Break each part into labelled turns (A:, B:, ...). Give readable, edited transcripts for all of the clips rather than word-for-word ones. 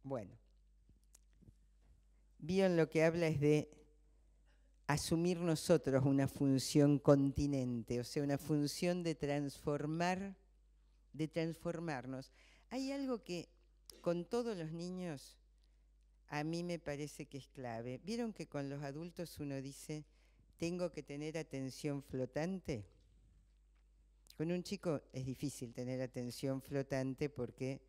A: Bueno, Bion lo que habla es de asumir nosotros una función continente, o sea, una función de transformar, de transformarnos. Hay algo que con todos los niños a mí me parece que es clave. ¿Vieron que con los adultos uno dice, tengo que tener atención flotante? Con un chico es difícil tener atención flotante porque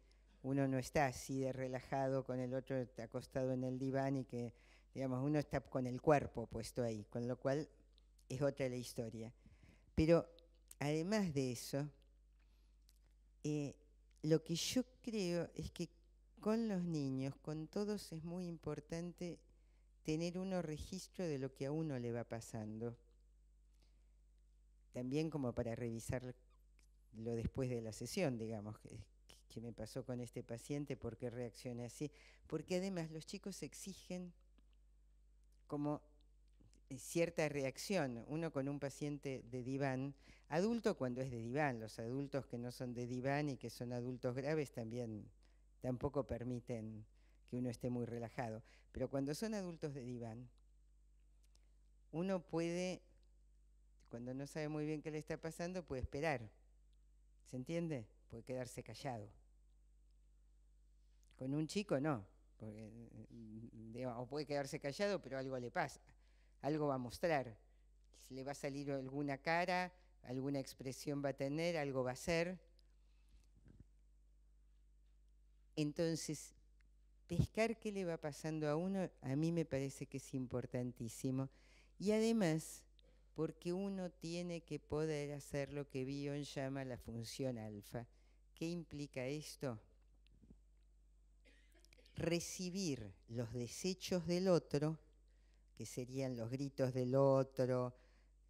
A: uno no está así de relajado con el otro acostado en el diván y que, digamos, uno está con el cuerpo puesto ahí, con lo cual es otra la historia. Pero además de eso, lo que yo creo es que con los niños, con todos, es muy importante tener uno registro de lo que a uno le va pasando. También como para revisar lo después de la sesión, digamos, que me pasó con este paciente, por qué reaccioné así. Porque además los chicos exigen como cierta reacción. Uno con un paciente de diván, adulto cuando es de diván, los adultos que no son de diván y que son adultos graves también tampoco permiten que uno esté muy relajado. Pero cuando son adultos de diván, uno puede, cuando no sabe muy bien qué le está pasando, puede esperar. ¿Se entiende? Puede quedarse callado. Con un chico no, porque, o puede quedarse callado, pero algo le pasa, algo va a mostrar, le va a salir alguna cara, alguna expresión va a tener, algo va a hacer. Entonces, pescar qué le va pasando a uno, a mí me parece que es importantísimo. Y además, porque uno tiene que poder hacer lo que Bion llama la función alfa. ¿Qué implica esto? Recibir los desechos del otro, que serían los gritos del otro,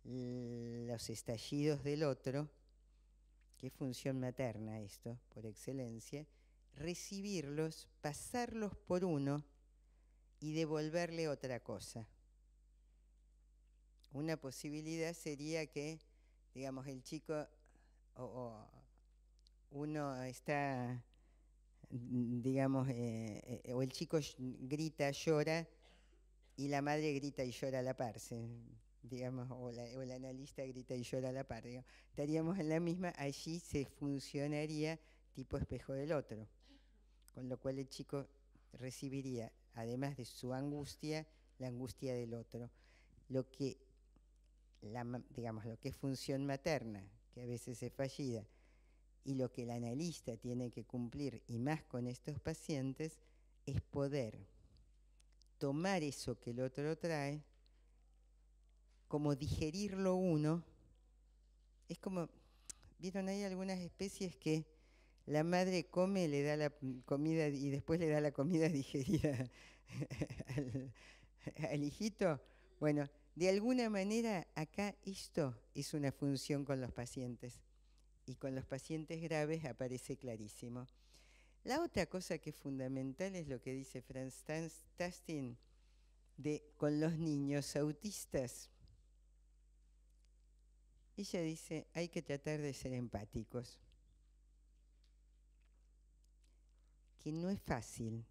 A: los estallidos del otro, que es función materna esto, por excelencia, recibirlos, pasarlos por uno y devolverle otra cosa. Una posibilidad sería que, digamos, el chico o uno está, digamos, o el chico grita, llora, y la madre grita y llora a la par, digamos, o el analista grita y llora a la par. Digamos. Estaríamos en la misma, allí se funcionaría tipo espejo del otro, con lo cual el chico recibiría, además de su angustia, la angustia del otro. Lo que, digamos, lo que es función materna, que a veces es fallida, y lo que el analista tiene que cumplir, y más con estos pacientes, es poder tomar eso que el otro trae, como digerirlo uno. Es como, ¿vieron? Hay algunas especies que la madre come, le da la comida y después le da la comida digerida al hijito. Bueno, de alguna manera acá esto es una función con los pacientes y con los pacientes graves aparece clarísimo. La otra cosa que es fundamental es lo que dice Franz Tastin con los niños autistas. Ella dice, hay que tratar de ser empáticos, que no es fácil.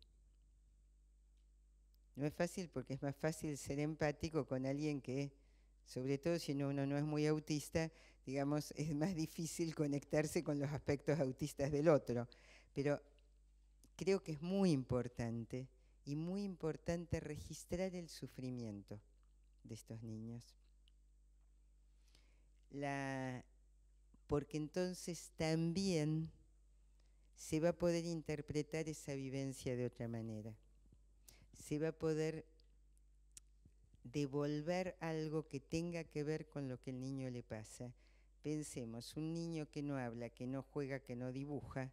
A: No es fácil porque es más fácil ser empático con alguien que, sobre todo si uno no es muy autista, digamos, es más difícil conectarse con los aspectos autistas del otro. Pero creo que es muy importante y muy importante registrar el sufrimiento de estos niños. Porque entonces también se va a poder interpretar esa vivencia de otra manera. Se va a poder devolver algo que tenga que ver con lo que el niño le pasa. Pensemos, un niño que no habla, que no juega, que no dibuja,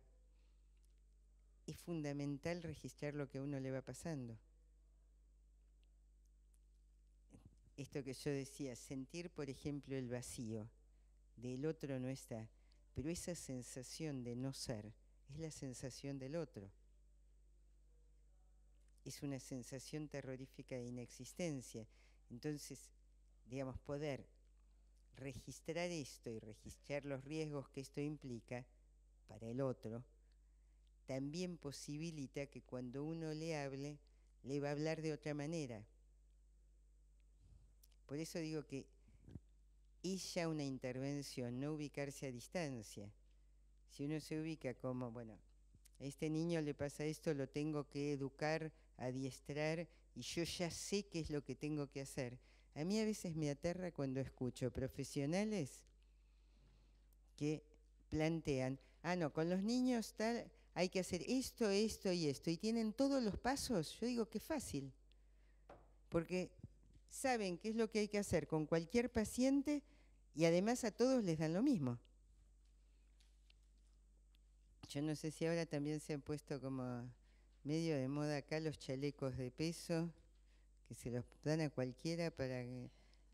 A: es fundamental registrar lo que a uno le va pasando. Esto que yo decía, sentir, por ejemplo, el vacío del otro no está, pero esa sensación de no ser es la sensación del otro. Es una sensación terrorífica de inexistencia. Entonces, digamos, poder registrar esto y registrar los riesgos que esto implica para el otro, también posibilita que cuando uno le hable, le va a hablar de otra manera. Por eso digo que es ya una intervención, no ubicarse a distancia. Si uno se ubica como, bueno, a este niño le pasa esto, lo tengo que educar, adiestrar, y yo ya sé qué es lo que tengo que hacer. A mí a veces me aterra cuando escucho profesionales que plantean, no, con los niños tal, hay que hacer esto, esto y esto, y tienen todos los pasos. Yo digo, qué fácil, porque saben qué es lo que hay que hacer con cualquier paciente y además a todos les dan lo mismo. Yo no sé si ahora también se han puesto como medio de moda acá los chalecos de peso, que se los dan a cualquiera para que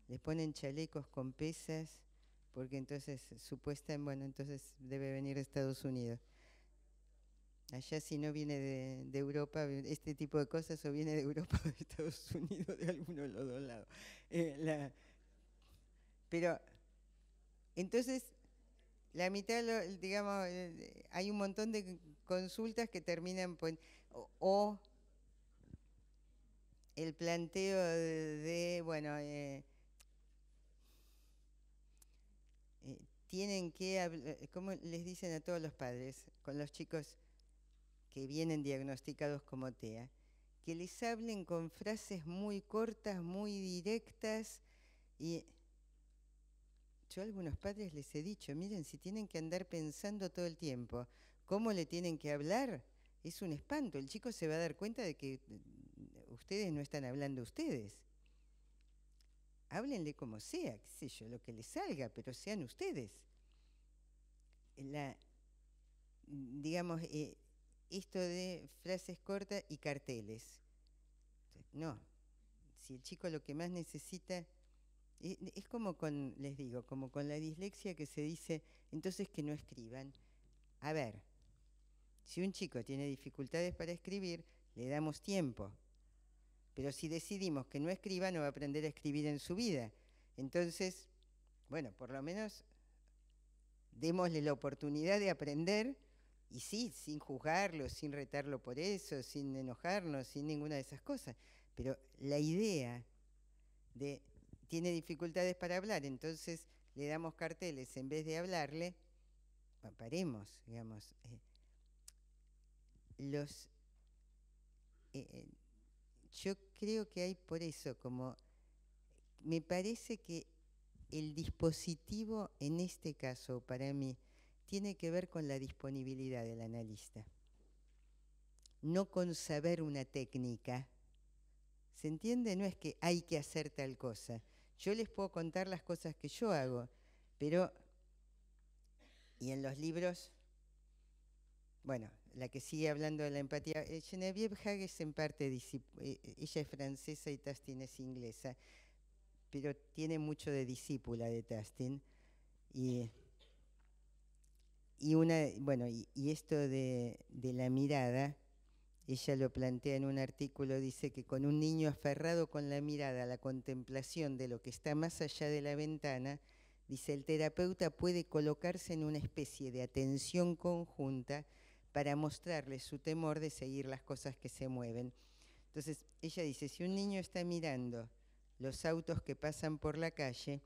A: les ponen chalecos con pesas, porque entonces bueno, entonces debe venir de Estados Unidos. Allá si no viene de Europa, este tipo de cosas o viene de Europa o de Estados Unidos, de alguno de los dos lados. Pero entonces la mitad, digamos, hay un montón de consultas que terminan o el planteo bueno, tienen que hablar, ¿cómo les dicen a todos los padres con los chicos que vienen diagnosticados como TEA? Que les hablen con frases muy cortas, muy directas. Y yo a algunos padres les he dicho, miren, si tienen que andar pensando todo el tiempo cómo le tienen que hablar, es un espanto. El chico se va a dar cuenta de que ustedes no están hablando ustedes. Háblenle como sea, qué sé yo, lo que les salga, pero sean ustedes. Digamos, esto de frases cortas y carteles. No, si el chico lo que más necesita es como les digo, como con la dislexia que se dice, entonces que no escriban. A ver, si un chico tiene dificultades para escribir, le damos tiempo. Pero si decidimos que no escriba, no va a aprender a escribir en su vida. Entonces, bueno, por lo menos démosle la oportunidad de aprender, y sí, sin juzgarlo, sin retarlo por eso, sin enojarnos, sin ninguna de esas cosas. Pero la idea de tiene dificultades para hablar, entonces le damos carteles en vez de hablarle, paremos, digamos. Yo creo que hay por eso, como me parece que el dispositivo en este caso, para mí, tiene que ver con la disponibilidad del analista, no con saber una técnica. ¿Se entiende? No es que hay que hacer tal cosa. Yo les puedo contar las cosas que yo hago, pero, y en los libros, bueno, la que sigue hablando de la empatía, Genevieve Hages en parte, ella es francesa y Tastin es inglesa, pero tiene mucho de discípula de Tastin. Y esto de la mirada, ella lo plantea en un artículo, dice que con un niño aferrado con la mirada a la contemplación de lo que está más allá de la ventana, dice, el terapeuta puede colocarse en una especie de atención conjunta para mostrarle su temor de seguir las cosas que se mueven. Entonces, ella dice, si un niño está mirando los autos que pasan por la calle,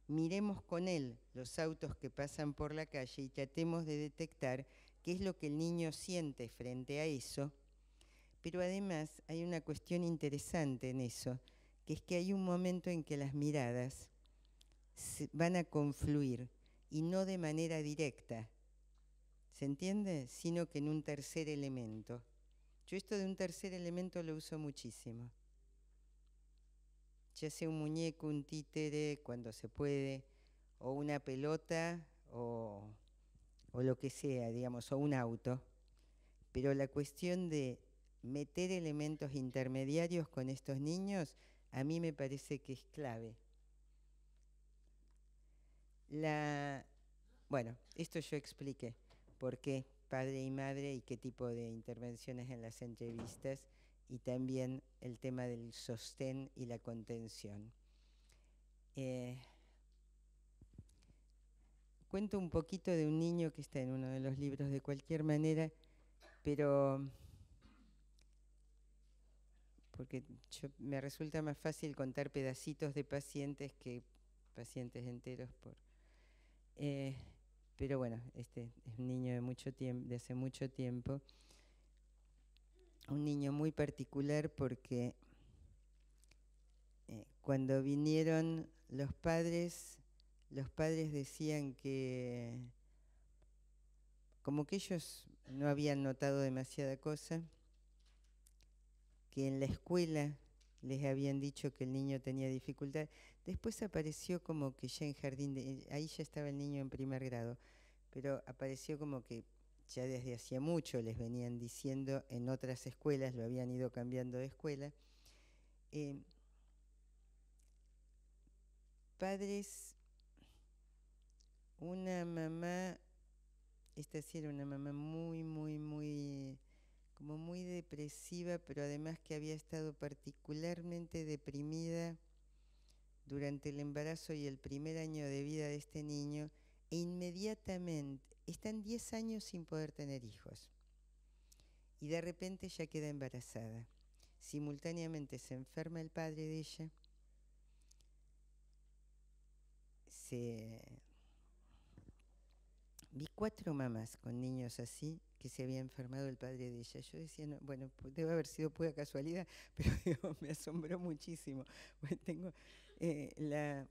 A: miremos con él los autos que pasan por la calle y tratemos de detectar qué es lo que el niño siente frente a eso. Pero además hay una cuestión interesante en eso, que es que hay un momento en que las miradas van a confluir, y no de manera directa, ¿se entiende? Sino que en un tercer elemento. Yo esto de un tercer elemento lo uso muchísimo. Ya sea un muñeco, un títere, cuando se puede, o una pelota, o lo que sea, digamos, o un auto. Pero la cuestión de meter elementos intermediarios con estos niños, a mí me parece que es clave. Bueno, esto yo expliqué por qué padre y madre y qué tipo de intervenciones en las entrevistas, y también el tema del sostén y la contención. Cuento un poquito de un niño que está en uno de los libros. De cualquier manera, pero porque me resulta más fácil contar pedacitos de pacientes que pacientes enteros eh, pero bueno, este es un niño de mucho tiempo, de hace mucho tiempo, un niño muy particular porque cuando vinieron los padres decían que como que ellos no habían notado demasiada cosa, que en la escuela les habían dicho que el niño tenía dificultad. Después apareció como que ya en ahí ya estaba el niño en primer grado, pero apareció como que ya desde hacía mucho les venían diciendo en otras escuelas, lo habían ido cambiando de escuela. Padres, una mamá, esta sí era una mamá como muy depresiva, pero además que había estado particularmente deprimida durante el embarazo y el primer año de vida de este niño, e inmediatamente están 10 años sin poder tener hijos. Y de repente ella queda embarazada. Simultáneamente se enferma el padre de ella, vi 4 mamás con niños así que se había enfermado el padre de ella. Yo decía, no, bueno, debe haber sido pura casualidad, pero digo, me asombró muchísimo.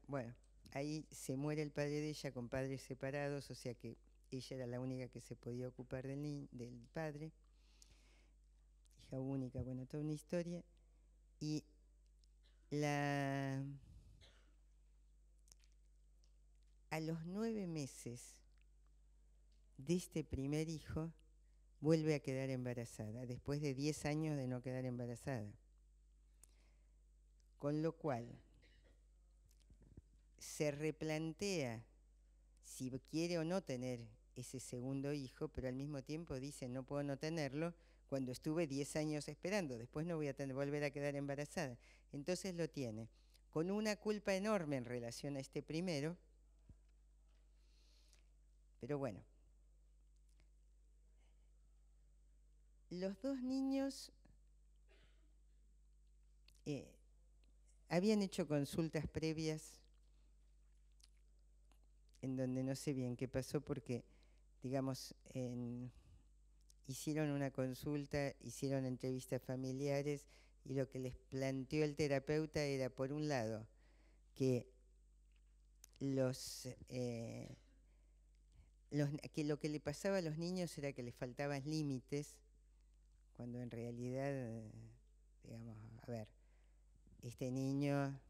A: Bueno, ahí se muere el padre de ella con padres separados, o sea que ella era la única que se podía ocupar del padre. Hija única, bueno, toda una historia. Y a los 9 meses de este primer hijo, vuelve a quedar embarazada, después de 10 años de no quedar embarazada. Con lo cual, se replantea si quiere o no tener ese segundo hijo, pero al mismo tiempo dice, no puedo no tenerlo cuando estuve 10 años esperando, después no voy a volver a quedar embarazada. Entonces lo tiene, con una culpa enorme en relación a este primero, pero bueno. Los 2 niños habían hecho consultas previas en donde no sé bien qué pasó porque, digamos, hicieron una consulta, hicieron entrevistas familiares y lo que les planteó el terapeuta era, por un lado, que que lo que le pasaba a los niños era que les faltaban límites, cuando en realidad, digamos, a ver, este niño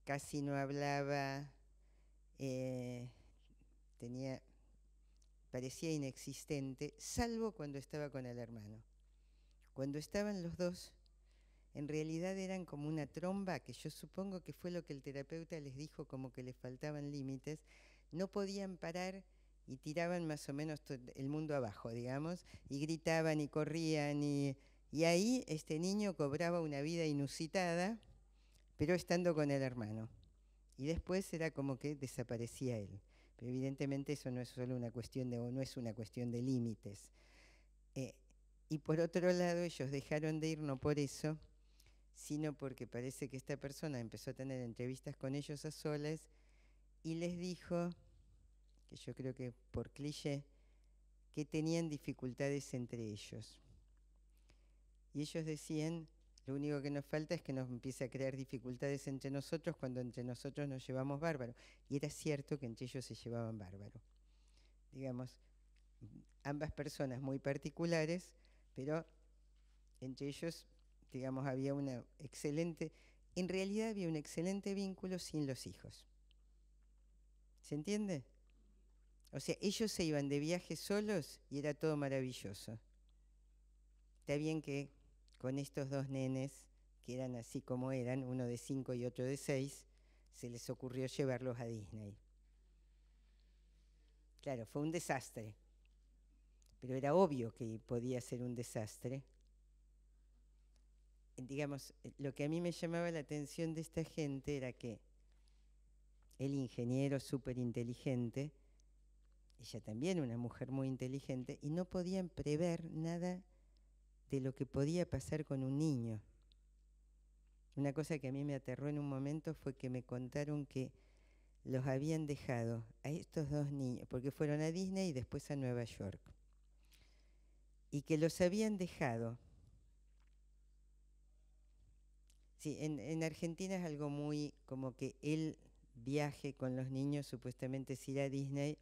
A: casi no hablaba, parecía inexistente, salvo cuando estaba con el hermano. Cuando estaban los dos, en realidad eran como una tromba, que yo supongo que fue lo que el terapeuta les dijo, como que les faltaban límites. No podían parar y tiraban más o menos el mundo abajo, digamos, y gritaban y corrían, y ahí este niño cobraba una vida inusitada, pero estando con el hermano. Y después era como que desaparecía él. Pero evidentemente eso no es solo una cuestión no es una cuestión de límites. Y por otro lado, ellos dejaron de ir no por eso, sino porque parece que esta persona empezó a tener entrevistas con ellos a solas y les dijo, que yo creo que por cliché, que tenían dificultades entre ellos. Y ellos decían, lo único que nos falta es que nos empiece a crear dificultades entre nosotros cuando entre nosotros nos llevamos bárbaro. Y era cierto que entre ellos se llevaban bárbaro. Digamos, ambas personas muy particulares, pero entre ellos, digamos, había en realidad había un excelente vínculo sin los hijos. ¿Se entiende? O sea, ellos se iban de viaje solos y era todo maravilloso. Está bien que con estos 2 nenes, que eran así como eran, uno de 5 y otro de 6, se les ocurrió llevarlos a Disney. Claro, fue un desastre, pero era obvio que podía ser un desastre. Digamos, lo que a mí me llamaba la atención de esta gente era que el ingeniero súper inteligente ella también una mujer muy inteligente, y no podían prever nada de lo que podía pasar con un niño. Una cosa que a mí me aterró en un momento fue que me contaron que los habían dejado a estos dos niños, porque fueron a Disney y después a Nueva York, y que los habían dejado. Sí, en Argentina es algo muy como que el viaje con los niños supuestamente es ir a Disney,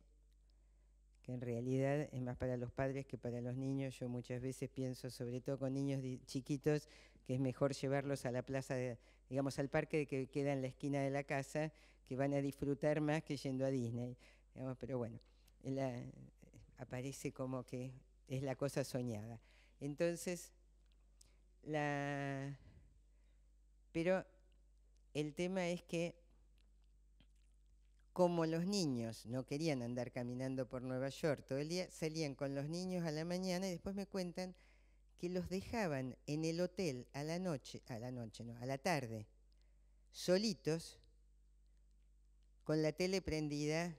A: que en realidad es más para los padres que para los niños. Yo muchas veces pienso, sobre todo con niños chiquitos, que es mejor llevarlos a la plaza, digamos, al parque que queda en la esquina de la casa, que van a disfrutar más que yendo a Disney. Digamos, pero bueno, aparece como que es la cosa soñada. Entonces, pero el tema es que como los niños no querían andar caminando por Nueva York todo el día, salían con los niños a la mañana y después me cuentan que los dejaban en el hotel a la noche, a la tarde, solitos, con la tele prendida,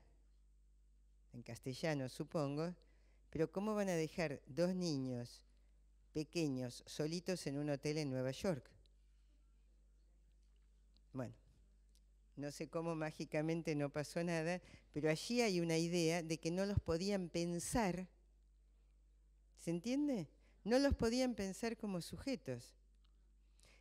A: en castellano supongo, pero ¿cómo van a dejar dos niños pequeños solitos en un hotel en Nueva York? Bueno, no sé cómo mágicamente no pasó nada, pero allí hay una idea de que no los podían pensar, ¿se entiende? No los podían pensar como sujetos.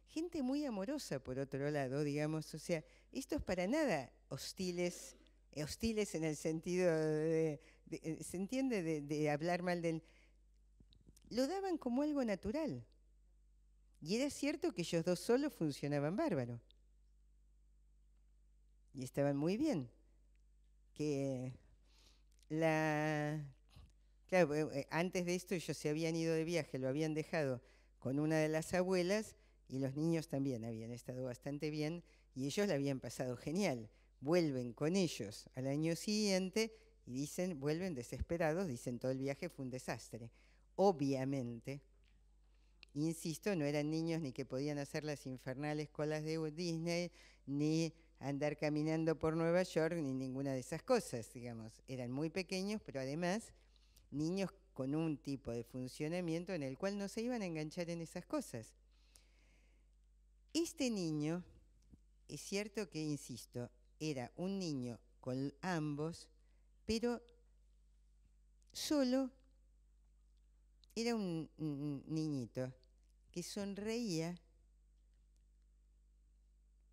A: Gente muy amorosa, por otro lado, digamos, o sea, estos para nada hostiles en el sentido ¿se entiende? De hablar mal del... Lo daban como algo natural. Y era cierto que ellos dos solos funcionaban bárbaro. Y estaban muy bien. Que claro, antes de esto ellos se habían ido de viaje, lo habían dejado con una de las abuelas y los niños también habían estado bastante bien y ellos la habían pasado genial. Vuelven con ellos al año siguiente y dicen, vuelven desesperados, dicen todo el viaje fue un desastre. Obviamente, insisto, no eran niños ni que podían hacer las infernales colas de Disney, ni andar caminando por Nueva York, ni ninguna de esas cosas, digamos. Eran muy pequeños, pero además niños con un tipo de funcionamiento en el cual no se iban a enganchar en esas cosas. Este niño, es cierto que, insisto, era un niño con ambos, pero solo era un niñito que sonreía,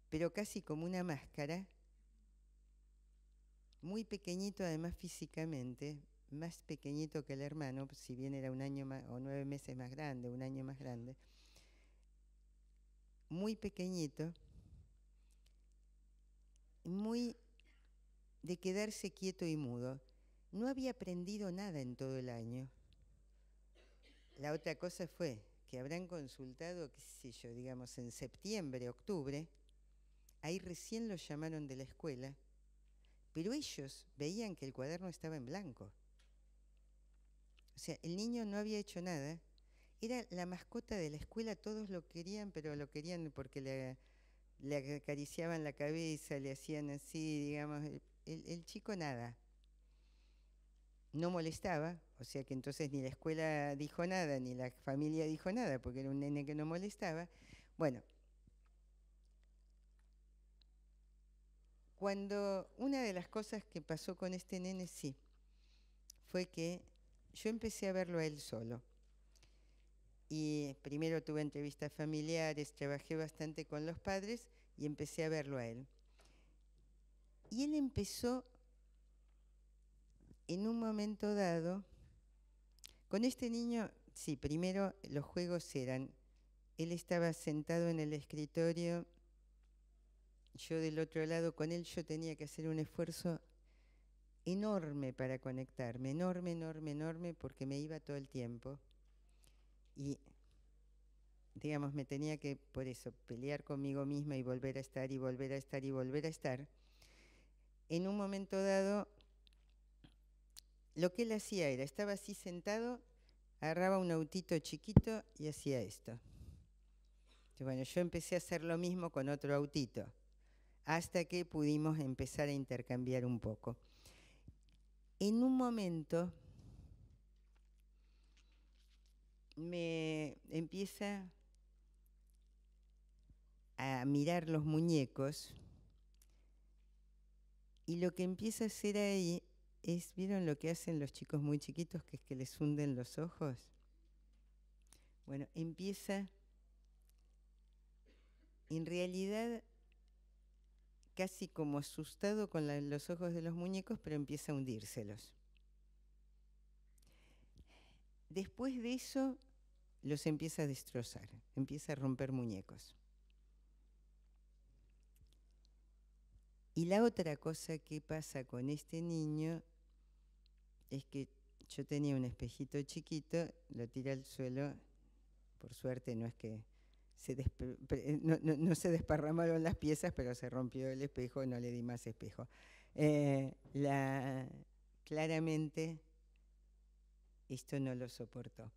A: pero casi como una máscara, muy pequeñito además físicamente, más pequeñito que el hermano, si bien era un año más, o 9 meses más grande, un año más grande, muy pequeñito, muy de quedarse quieto y mudo. No había aprendido nada en todo el año. La otra cosa fue que habrán consultado, qué sé yo, digamos en septiembre, octubre, ahí recién los llamaron de la escuela, pero ellos veían que el cuaderno estaba en blanco. O sea, el niño no había hecho nada, era la mascota de la escuela, todos lo querían, pero lo querían porque le acariciaban la cabeza, le hacían así, digamos, el chico nada. No molestaba, o sea que entonces ni la escuela dijo nada, ni la familia dijo nada, porque era un nene que no molestaba. Bueno, cuando una de las cosas que pasó con este nene, sí, fue que yo empecé a verlo a él solo. Y primero tuve entrevistas familiares, trabajé bastante con los padres y empecé a verlo a él. Y él empezó en un momento dado, con este niño, sí, primero los juegos eran, él estaba sentado en el escritorio, yo del otro lado, con él yo tenía que hacer un esfuerzo enorme para conectarme, enorme, enorme, enorme, porque me iba todo el tiempo. Y, digamos, me tenía que, por eso, pelear conmigo misma y volver a estar, y volver a estar, y volver a estar. En un momento dado, lo que él hacía era, estaba así sentado, agarraba un autito chiquito y hacía esto. Entonces, bueno, yo empecé a hacer lo mismo con otro autito, hasta que pudimos empezar a intercambiar un poco. en un momento me empieza a mirar los muñecos y lo que empieza a hacer ahí es, ¿vieron lo que hacen los chicos muy chiquitos, que es que les hunden los ojos? Bueno, empieza, en realidad, casi como asustado con los ojos de los muñecos, pero empieza a hundírselos. Después de eso, los empieza a destrozar, empieza a romper muñecos. Y la otra cosa que pasa con este niño es que yo tenía un espejito chiquito, lo tiré al suelo, por suerte no es que no se desparramaron las piezas, pero se rompió el espejo, no le di más espejo. Claramente esto no lo soportó.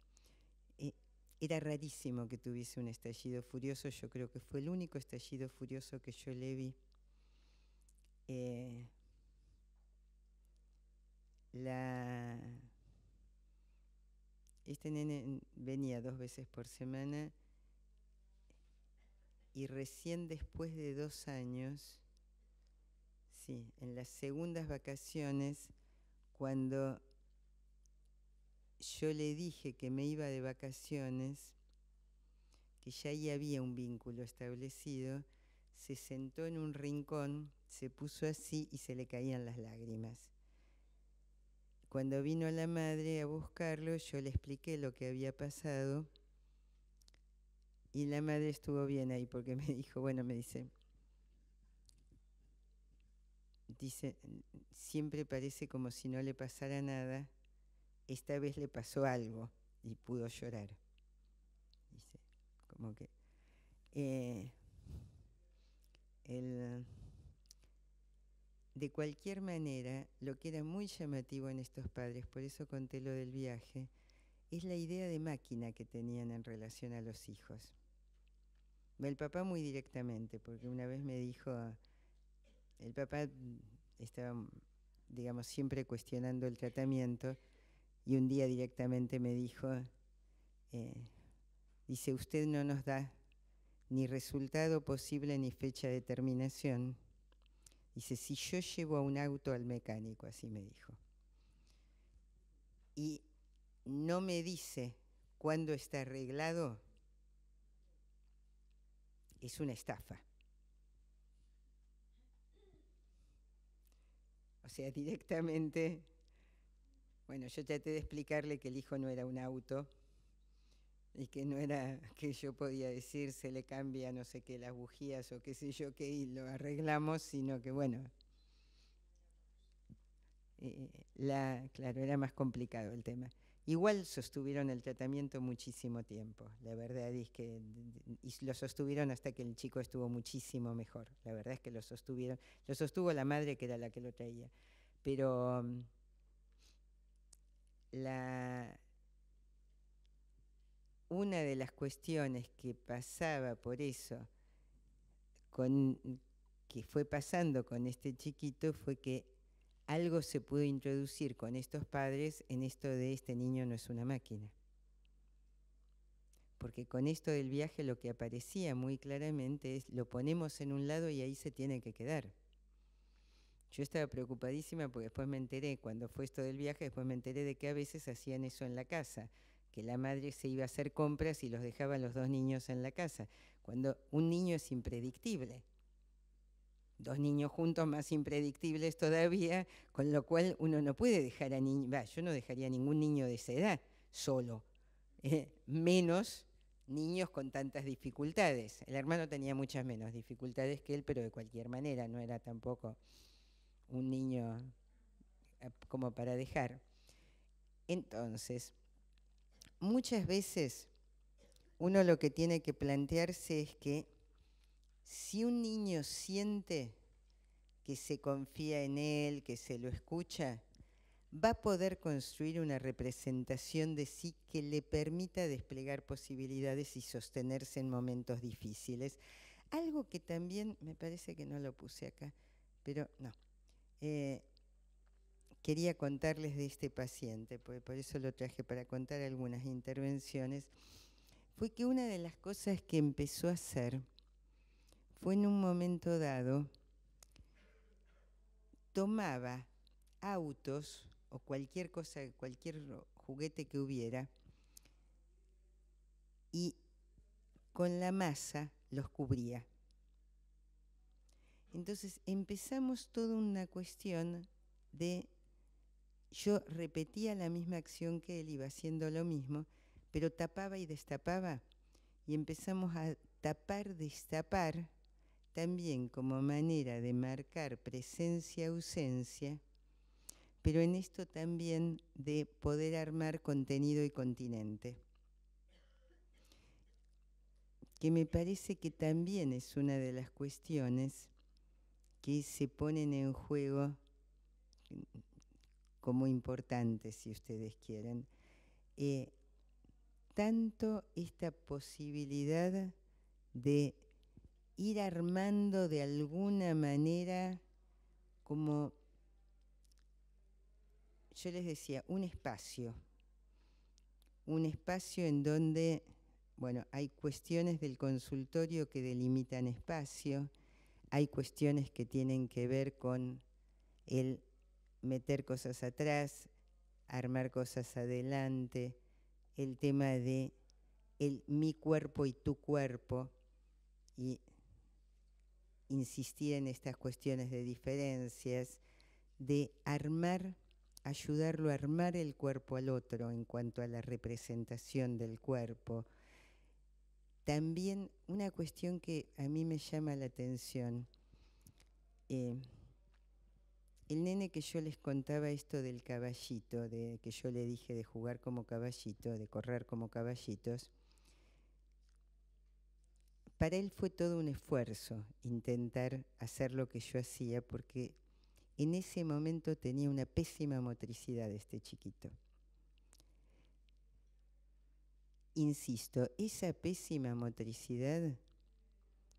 A: Era rarísimo que tuviese un estallido furioso, yo creo que fue el único estallido furioso que yo le vi. Este nene venía 2 veces por semana y recién después de 2 años, sí, en las segundas vacaciones, cuando yo le dije que me iba de vacaciones, que ya ahí había un vínculo establecido, se sentó en un rincón, se puso así y se le caían las lágrimas. Cuando vino la madre a buscarlo, yo le expliqué lo que había pasado y la madre estuvo bien ahí porque me dijo, bueno, me dice, siempre parece como si no le pasara nada, esta vez le pasó algo y pudo llorar. Dice, como que de cualquier manera, lo que era muy llamativo en estos padres, por eso conté lo del viaje, es la idea de máquina que tenían en relación a los hijos. El papá muy directamente, porque una vez me dijo, el papá estaba, digamos, siempre cuestionando el tratamiento, y un día directamente me dijo, dice, usted no nos da ni resultado posible ni fecha de terminación. Dice, si yo llevo a un auto al mecánico, así me dijo, y no me dice cuándo está arreglado, es una estafa. O sea, directamente, bueno, yo traté de explicarle que el hijo no era un auto y que no era que yo podía decir se le cambia no sé qué las bujías o qué sé yo qué y lo arreglamos, sino que bueno, claro, era más complicado el tema. Igual sostuvieron el tratamiento muchísimo tiempo, la verdad es que, y lo sostuvieron hasta que el chico estuvo muchísimo mejor, la verdad es que lo sostuvo la madre que era la que lo traía, pero una de las cuestiones que pasaba por eso, que fue pasando con este chiquito, fue que algo se pudo introducir con estos padres en esto de este niño no es una máquina. Porque con esto del viaje lo que aparecía muy claramente es, lo ponemos en un lado y ahí se tiene que quedar. Yo estaba preocupadísima porque después me enteré, cuando fue esto del viaje, después me enteré de que a veces hacían eso en la casa, que la madre se iba a hacer compras y los dejaban los 2 niños en la casa, cuando un niño es impredictible. 2 niños juntos más impredictibles todavía, con lo cual uno no puede dejar a niños, yo no dejaría a ningún niño de esa edad solo, menos niños con tantas dificultades. El hermano tenía muchas menos dificultades que él, pero de cualquier manera no era tampoco un niño como para dejar. Entonces, muchas veces uno lo que tiene que plantearse es que si un niño siente que se confía en él, que se lo escucha, va a poder construir una representación de sí que le permita desplegar posibilidades y sostenerse en momentos difíciles. Algo que también, me parece que no lo puse acá, pero no, que quería contarles de este paciente, por eso lo traje para contar algunas intervenciones, fue que una de las cosas que empezó a hacer fue en un momento dado, tomaba autos o cualquier cosa, cualquier juguete que hubiera, y con la masa los cubría. Entonces empezamos toda una cuestión de, yo repetía la misma acción que él, iba haciendo lo mismo, pero tapaba y destapaba, y empezamos a tapar, destapar, también como manera de marcar presencia-ausencia, pero en esto también de poder armar contenido y continente, que me parece que también es una de las cuestiones que se ponen en juego como importantes, si ustedes quieren. Tanto esta posibilidad de ir armando de alguna manera, como yo les decía, un espacio en donde, bueno, hay cuestiones del consultorio que delimitan espacio, hay cuestiones que tienen que ver con el meter cosas atrás, armar cosas adelante, el tema de mi cuerpo y tu cuerpo, y insistir en estas cuestiones de diferencias, de armar, ayudarlo a armar el cuerpo al otro en cuanto a la representación del cuerpo. También una cuestión que a mí me llama la atención, el nene que yo les contaba esto del caballito, de que yo le dije de jugar como caballito, de correr como caballitos, para él fue todo un esfuerzo intentar hacer lo que yo hacía, porque en ese momento tenía una pésima motricidad este chiquito. Insisto, esa pésima motricidad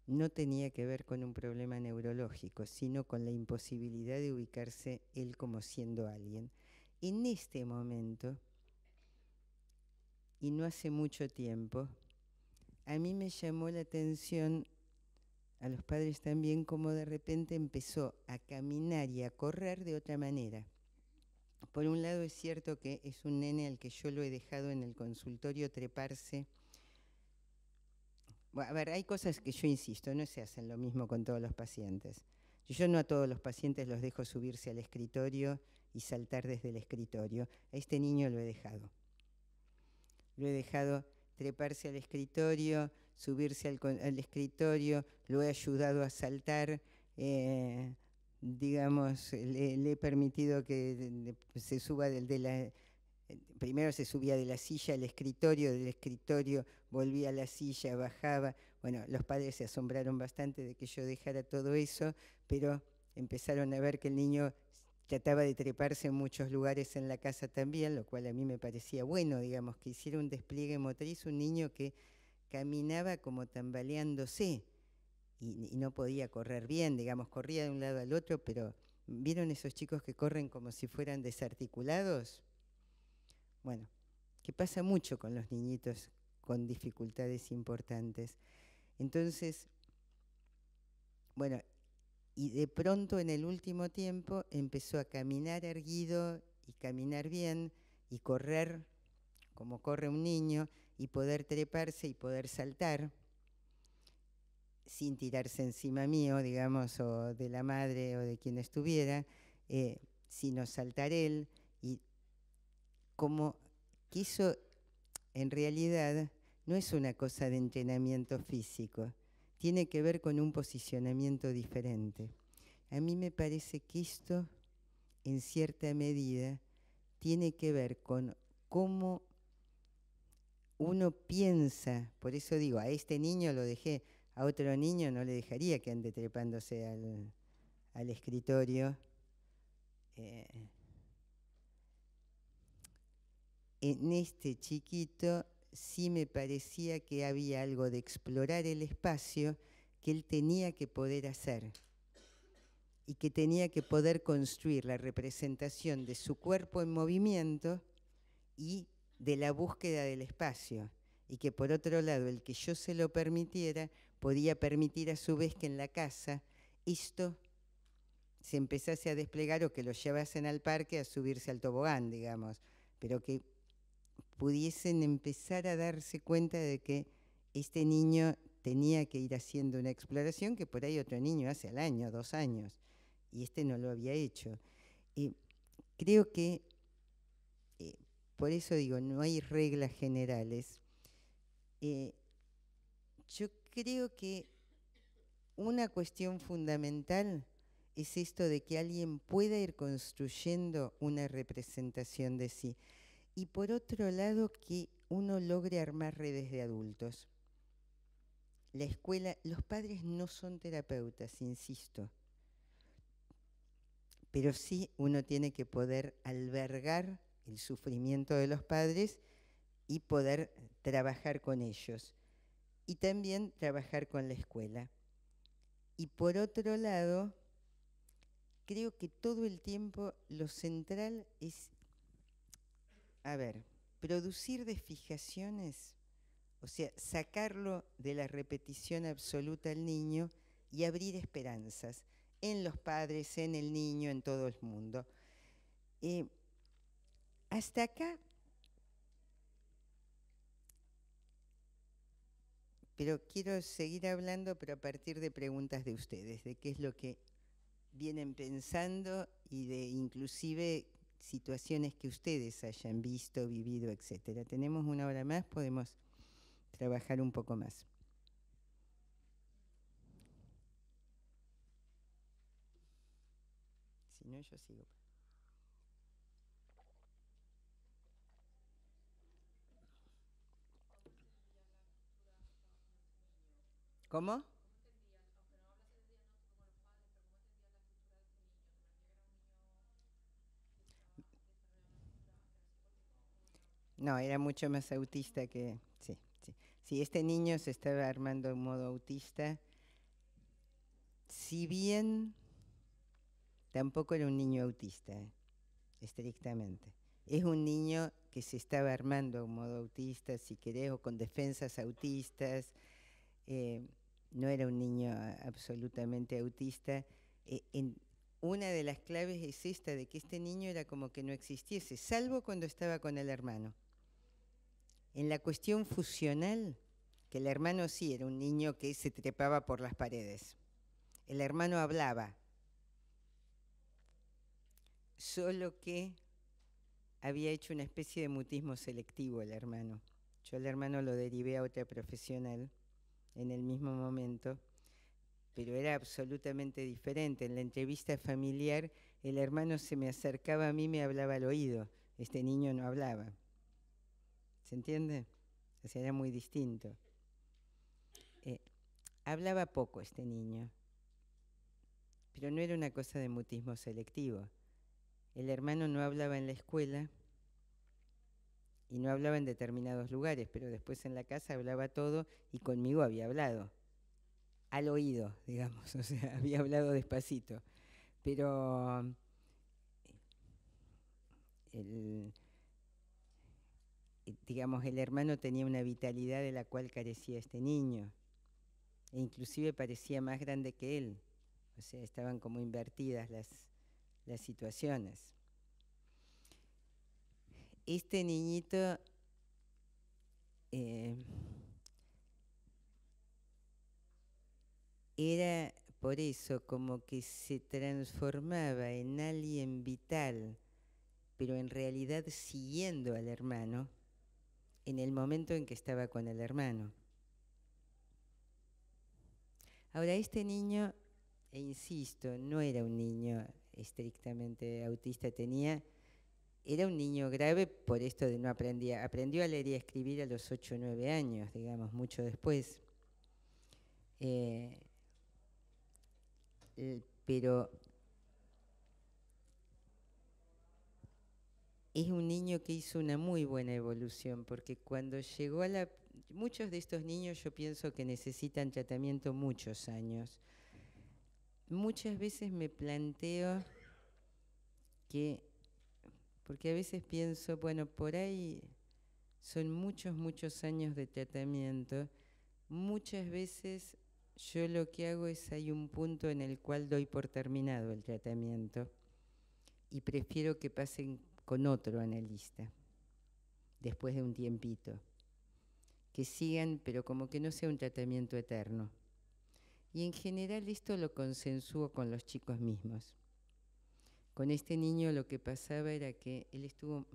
A: no tenía que ver con un problema neurológico, sino con la imposibilidad de ubicarse él como siendo alguien. En este momento, y no hace mucho tiempo, a mí me llamó la atención, a los padres también, como de repente empezó a caminar y a correr de otra manera. Por un lado es cierto que es un nene al que yo lo he dejado en el consultorio treparse. Bueno, a ver, hay cosas que yo insisto, no se hacen lo mismo con todos los pacientes. Yo no a todos los pacientes los dejo subirse al escritorio y saltar desde el escritorio. A este niño lo he dejado. Lo he dejado treparse al escritorio, subirse al escritorio, lo he ayudado a saltar, digamos, le he permitido que se suba primero se subía de la silla al escritorio, del escritorio volvía a la silla, bajaba. Bueno, los padres se asombraron bastante de que yo dejara todo eso, pero empezaron a ver que el niño trataba de treparse en muchos lugares en la casa también, lo cual a mí me parecía bueno, digamos, que hiciera un despliegue motriz, un niño que caminaba como tambaleándose y no podía correr bien, digamos, corría de un lado al otro, pero ¿vieron esos chicos que corren como si fueran desarticulados? Bueno, que pasa mucho con los niñitos con dificultades importantes. Entonces, bueno, y de pronto en el último tiempo empezó a caminar erguido y caminar bien y correr como corre un niño y poder treparse y poder saltar sin tirarse encima mío, digamos, o de la madre o de quien estuviera, sino saltar él, y como que eso en realidad no es una cosa de entrenamiento físico, tiene que ver con un posicionamiento diferente. A mí me parece que esto, en cierta medida, tiene que ver con cómo uno piensa. Por eso digo, a este niño lo dejé, a otro niño no le dejaría que ande trepándose al escritorio. En este chiquito sí me parecía que había algo de explorar el espacio que él tenía que poder hacer. y que tenía que poder construir la representación de su cuerpo en movimiento y de la búsqueda del espacio, y que por otro lado el que yo se lo permitiera podía permitir a su vez que en la casa esto se empezase a desplegar o que lo llevasen al parque a subirse al tobogán, digamos, pero que pudiesen empezar a darse cuenta de que este niño tenía que ir haciendo una exploración que por ahí otro niño hace al año, 2 años, y este no lo había hecho. Creo que, por eso digo, no hay reglas generales. Yo creo que una cuestión fundamental es esto de que alguien pueda ir construyendo una representación de sí. Y por otro lado, que uno logre armar redes de adultos. La escuela, los padres no son terapeutas, insisto, pero sí uno tiene que poder albergar el sufrimiento de los padres y poder trabajar con ellos. Y también trabajar con la escuela. Y por otro lado, creo que todo el tiempo lo central es, producir desfijaciones, o sea, sacarlo de la repetición absoluta al niño y abrir esperanzas en los padres, en el niño, en todo el mundo. Hasta acá, pero quiero seguir hablando, pero a partir de preguntas de ustedes, de qué es lo que vienen pensando y de inclusive situaciones que ustedes hayan visto, vivido, etcétera. Tenemos una hora más, podemos trabajar un poco más. Si no, yo sigo. ¿Cómo? No, era mucho más autista que... Sí, sí. Sí, este niño se estaba armando en modo autista. Si bien tampoco era un niño autista, estrictamente. Es un niño que se estaba armando en modo autista, si querés, o con defensas autistas. No era un niño absolutamente autista. Una de las claves es esta, de que este niño era como que no existiese, salvo cuando estaba con el hermano. En la cuestión fusional, que el hermano sí era un niño que se trepaba por las paredes. El hermano hablaba, solo que había hecho una especie de mutismo selectivo el hermano. Yo al hermano lo derivé a otra profesional en el mismo momento, pero era absolutamente diferente. En la entrevista familiar, el hermano se me acercaba a mí y me hablaba al oído. Este niño no hablaba. ¿Se entiende? O sea, era muy distinto. Hablaba poco este niño, pero no era una cosa de mutismo selectivo. El hermano no hablaba en la escuela y no hablaba en determinados lugares, pero después en la casa hablaba todo y conmigo había hablado. Al oído, digamos, o sea, había hablado despacito. Pero digamos, el hermano tenía una vitalidad de la cual carecía este niño, e inclusive parecía más grande que él, o sea, estaban como invertidas las situaciones. Este niñito era por eso como que se transformaba en alguien vital, pero en realidad siguiendo al hermano en el momento en que estaba con el hermano. Ahora, este niño, e insisto, no era un niño estrictamente autista, era un niño grave por esto de no aprendía. Aprendió a leer y a escribir a los 8 o 9 años, digamos, mucho después. Pero es un niño que hizo una muy buena evolución, porque cuando llegó a la... Muchos de estos niños yo pienso que necesitan tratamiento muchos años. muchas veces me planteo que, porque a veces pienso, bueno, por ahí son muchos, muchos años de tratamiento. Muchas veces yo lo que hago es, hay un punto en el cual doy por terminado el tratamiento y prefiero que pasen con otro analista después de un tiempito, que sigan, pero como que no sea un tratamiento eterno. Y en general esto lo consensúo con los chicos mismos. Con este niño lo que pasaba era que él estuvo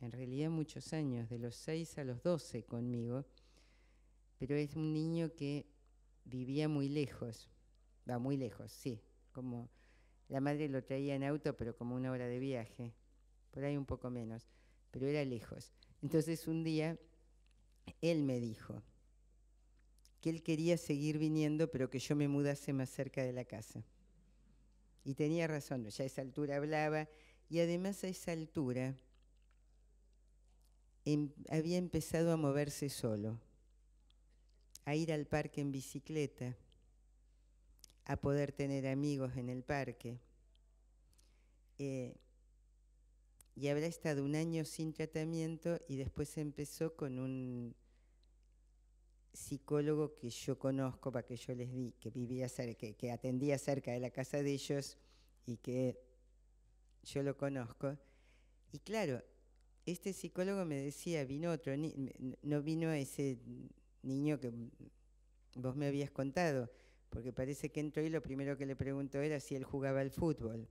A: en realidad muchos años, de los 6 a los 12 conmigo, pero es un niño que vivía muy lejos, va muy lejos, sí, como la madre lo traía en auto, pero como 1 hora de viaje, por ahí un poco menos, pero era lejos. Entonces un día él me dijo que él quería seguir viniendo, pero que yo me mudase más cerca de la casa. Y tenía razón, ya a esa altura hablaba, y además a esa altura había empezado a moverse solo, a ir al parque en bicicleta, a poder tener amigos en el parque. Y habrá estado 1 año sin tratamiento y después empezó con un psicólogo que yo conozco, para que yo les vi, que vivía cerca, que atendía cerca de la casa de ellos y que yo lo conozco. Y claro, este psicólogo me decía, vino otro, no vino ese niño que vos me habías contado, porque parece que entró y lo primero que le preguntó era si él jugaba al fútbol.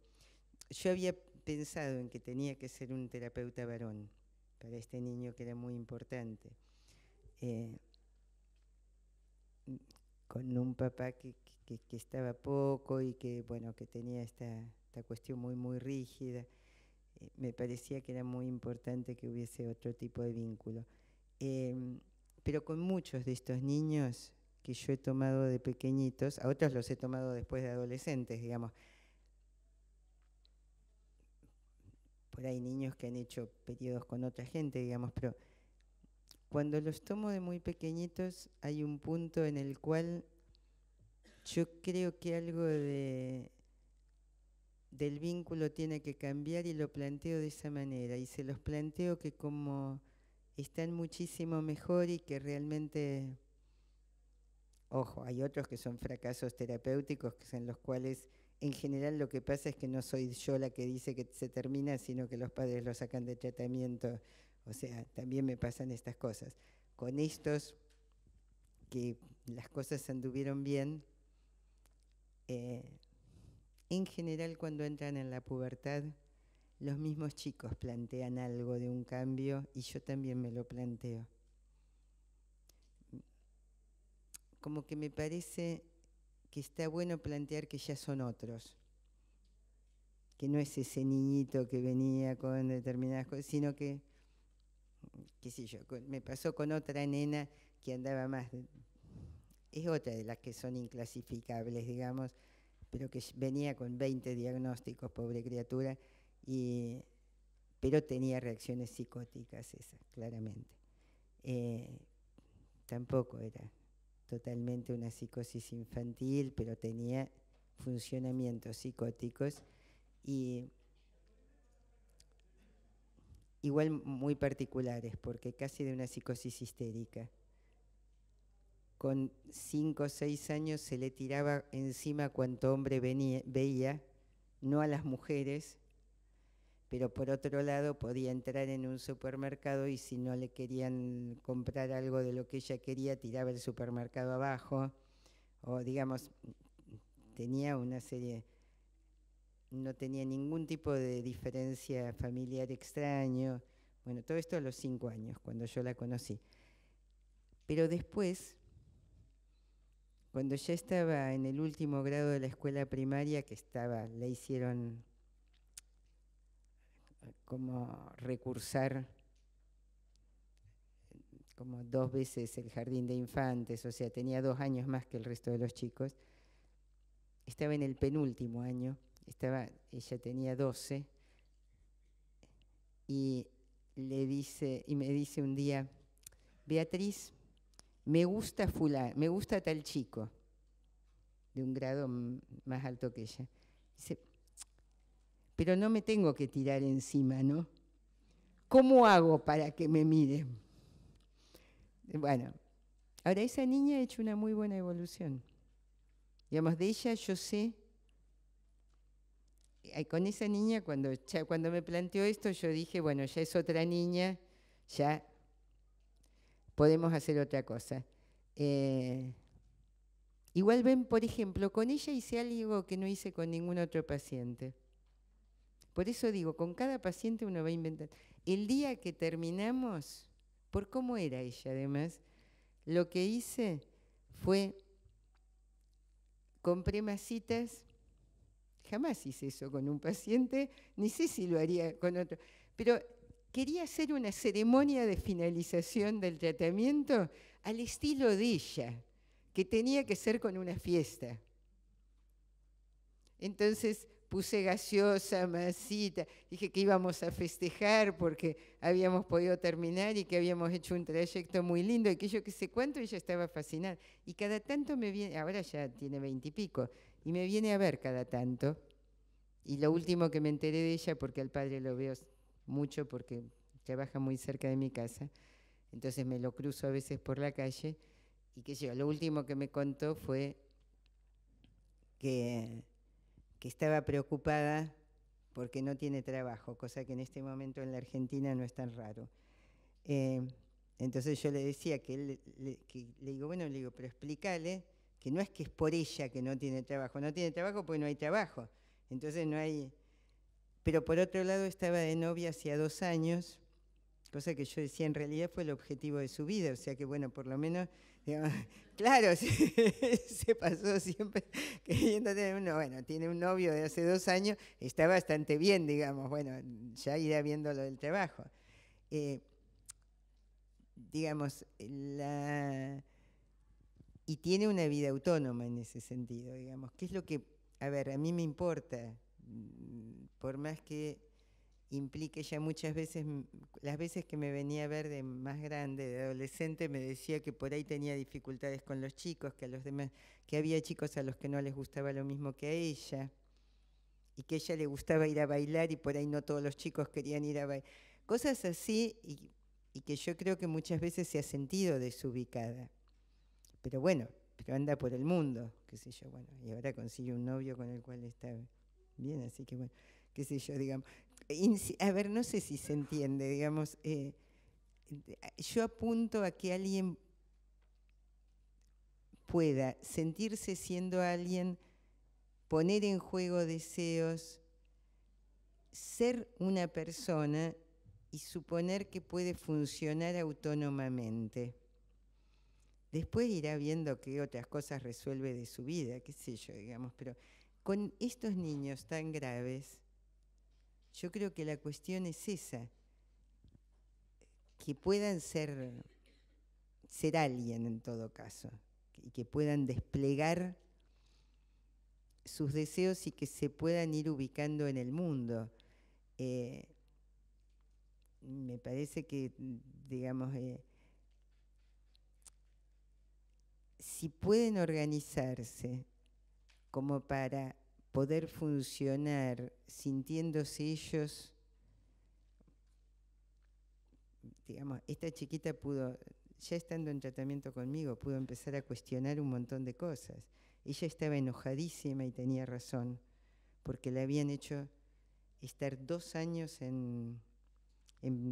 A: Yo había pensado en que tenía que ser un terapeuta varón para este niño que era muy importante, con un papá que estaba poco y que, bueno, que tenía esta cuestión muy, muy rígida. Me parecía que era muy importante que hubiese otro tipo de vínculo. Pero con muchos de estos niños que yo he tomado de pequeñitos, a otros los he tomado después de adolescentes, digamos. Por ahí niños que han hecho periodos con otra gente, digamos, pero cuando los tomo de muy pequeñitos hay un punto en el cual yo creo que algo del vínculo tiene que cambiar y lo planteo de esa manera. Y se los planteo que como están muchísimo mejor y que realmente, ojo, hay otros que son fracasos terapéuticos en los cuales en general lo que pasa es que no soy yo la que dice que se termina, sino que los padres lo sacan de tratamiento. O sea, también me pasan estas cosas. Con estos que las cosas anduvieron bien, en general cuando entran en la pubertad, los mismos chicos plantean algo de un cambio y yo también me lo planteo. Como que me parece que está bueno plantear que ya son otros, que no es ese niñito que venía con determinadas cosas, sino que, qué sé yo, me pasó con otra nena que andaba más, es otra de las que son inclasificables, digamos, pero que venía con 20 diagnósticos, pobre criatura, pero tenía reacciones psicóticas esas, claramente. Tampoco era totalmente una psicosis infantil, pero tenía funcionamientos psicóticos y igual muy particulares, porque casi de una psicosis histérica. Con 5 o 6 años se le tiraba encima cuanto hombre veía, no a las mujeres, pero por otro lado podía entrar en un supermercado y si no le querían comprar algo de lo que ella quería, tiraba el supermercado abajo, o digamos, tenía una serie, no tenía ningún tipo de diferencia familiar extraño. Bueno, todo esto a los 5 años, cuando yo la conocí. Pero después, cuando ya estaba en el último grado de la escuela primaria, que le hicieron como recursar como 2 veces el jardín de infantes, o sea, tenía 2 años más que el resto de los chicos. Estaba en el penúltimo año, ella tenía 12, y me dice un día, Beatriz, me gusta tal chico. de un grado más alto que ella. Dice, pero no me tengo que tirar encima, ¿no? ¿Cómo hago para que me mire? Bueno, ahora esa niña ha hecho una muy buena evolución. Digamos, de ella yo sé, con esa niña cuando me planteó esto yo dije, bueno, ya es otra niña, ya podemos hacer otra cosa. Igual ven, por ejemplo, con ella hice algo que no hice con ningún otro paciente. Por eso digo, con cada paciente uno va a inventar. El día que terminamos, por cómo era ella además, lo que hice fue, compré masitas, jamás hice eso con un paciente, ni sé si lo haría con otro, pero quería hacer una ceremonia de finalización del tratamiento al estilo de ella, que tenía que ser con una fiesta. Entonces puse gaseosa, masita, dije que íbamos a festejar porque habíamos podido terminar y que habíamos hecho un trayecto muy lindo y que yo qué sé cuánto, ella estaba fascinada. Y cada tanto me viene, ahora ya tiene 20 y pico, y me viene a ver cada tanto. Y lo último que me enteré de ella, porque al padre lo veo mucho porque trabaja muy cerca de mi casa, entonces me lo cruzo a veces por la calle, y que yo, lo último que me contó fue que estaba preocupada porque no tiene trabajo, cosa que en este momento en la Argentina no es tan raro. Entonces yo le decía que le digo, bueno, le digo, pero explícale que no es que es por ella que no tiene trabajo porque no hay trabajo, entonces no hay. Pero por otro lado estaba de novia hacía 2 años, cosa que yo decía en realidad fue el objetivo de su vida, o sea que bueno, por lo menos, digamos, claro, se pasó siempre queriendo tener uno, bueno, tiene un novio de hace 2 años, está bastante bien, digamos, bueno, ya irá viendo lo del trabajo. Digamos, y tiene una vida autónoma en ese sentido, digamos, ¿qué es lo que, a ver, a mí me importa, por más que implique ya muchas veces, las veces que me venía a ver de más grande, de adolescente, me decía que por ahí tenía dificultades con los chicos, que a los demás, que había chicos a los que no les gustaba lo mismo que a ella, y que a ella le gustaba ir a bailar y por ahí no todos los chicos querían ir a bailar. Cosas así, y que yo creo que muchas veces se ha sentido desubicada. Pero bueno, pero anda por el mundo, qué sé yo, bueno, y ahora consigue un novio con el cual está bien, así que bueno, qué sé yo, digamos. A ver, no sé si se entiende, digamos, yo apunto a que alguien pueda sentirse siendo alguien, poner en juego deseos, ser una persona y suponer que puede funcionar autónomamente. Después irá viendo qué otras cosas resuelve de su vida, qué sé yo, digamos, pero con estos niños tan graves, yo creo que la cuestión es esa, que puedan ser alguien en todo caso, y que puedan desplegar sus deseos y que se puedan ir ubicando en el mundo. Me parece que, digamos, si pueden organizarse como para poder funcionar sintiéndose ellos, digamos, esta chiquita pudo, ya estando en tratamiento conmigo, pudo empezar a cuestionar un montón de cosas. Ella estaba enojadísima y tenía razón, porque le habían hecho estar 2 años en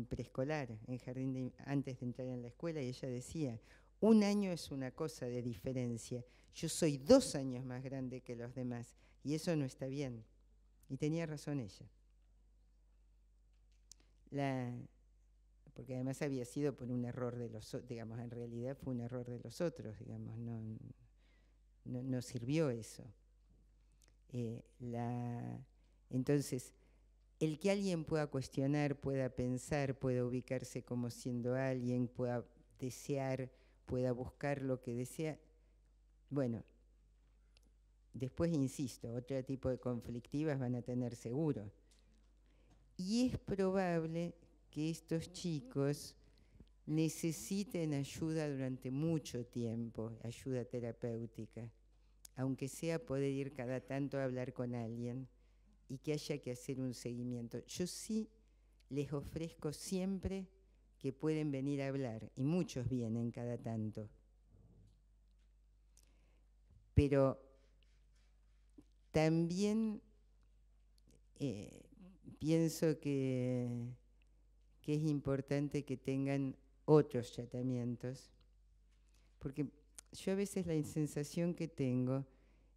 A: preescolar, en jardín antes de entrar en la escuela, y ella decía, 1 año es una cosa de diferencia, yo soy 2 años más grande que los demás, y eso no está bien. Y tenía razón ella. Porque además había sido por un error de los otros, digamos, en realidad fue un error de los otros, digamos, no sirvió eso. Entonces, el que alguien pueda cuestionar, pueda pensar, pueda ubicarse como siendo alguien, pueda desear, pueda buscar lo que desea, bueno, después insisto, otro tipo de conflictivas van a tener seguro. Y es probable que estos chicos necesiten ayuda durante mucho tiempo, ayuda terapéutica. aunque sea poder ir cada tanto a hablar con alguien y que haya que hacer un seguimiento. Yo sí les ofrezco siempre que pueden venir a hablar, y muchos vienen cada tanto. Pero también pienso que es importante que tengan otros tratamientos, porque yo a veces la sensación que tengo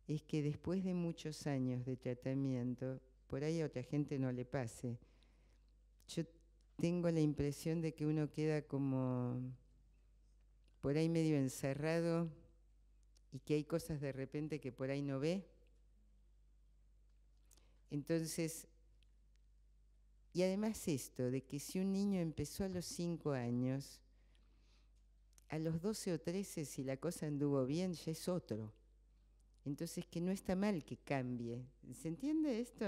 A: es que después de muchos años de tratamiento, por ahí a otra gente no le pase, yo tengo la impresión de que uno queda como por ahí medio encerrado y que hay cosas de repente que por ahí no ve. Entonces, y además esto, de que si un niño empezó a los 5 años, a los 12 o 13, si la cosa anduvo bien, ya es otro. Entonces, que no está mal que cambie. ¿Se entiende esto?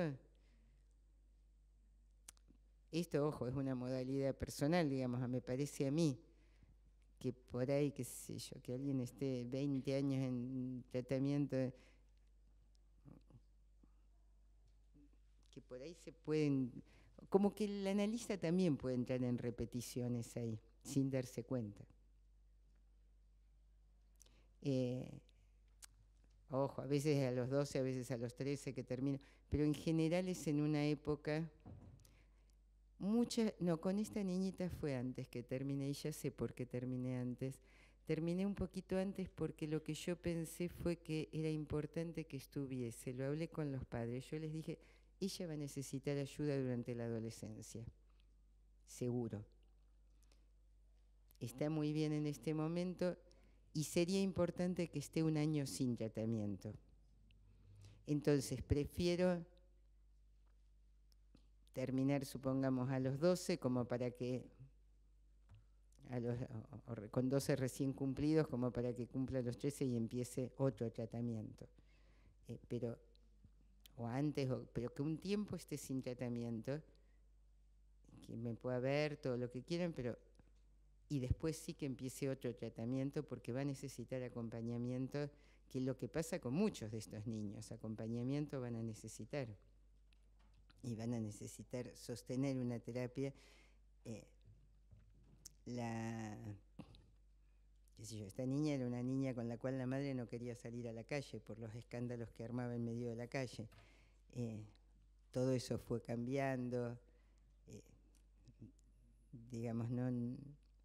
A: Esto, ojo, es una modalidad personal, digamos, me parece a mí, que por ahí, qué sé yo, que alguien esté 20 años en tratamiento, que por ahí se pueden, como que el analista también puede entrar en repeticiones ahí, sin darse cuenta. Ojo, a veces a los 12, a veces a los 13 que termino, pero en general es en una época, no, con esta niñita fue antes que terminé, y ya sé por qué terminé antes. Terminé un poquito antes porque lo que yo pensé fue que era importante que estuviese. Lo hablé con los padres. Yo les dije, ella va a necesitar ayuda durante la adolescencia, seguro. Está muy bien en este momento y sería importante que esté un año sin tratamiento. Entonces, prefiero terminar, supongamos, a los 12, como para que, con 12 recién cumplidos, como para que cumpla los 13 y empiece otro tratamiento. O antes, pero que un tiempo esté sin tratamiento, que me pueda ver todo lo que quieran, y después sí que empiece otro tratamiento, porque va a necesitar acompañamiento, que es lo que pasa con muchos de estos niños, acompañamiento van a necesitar. Y van a necesitar sostener una terapia. Qué sé yo, esta niña era una niña con la cual la madre no quería salir a la calle por los escándalos que armaba en medio de la calle. Todo eso fue cambiando, digamos, no,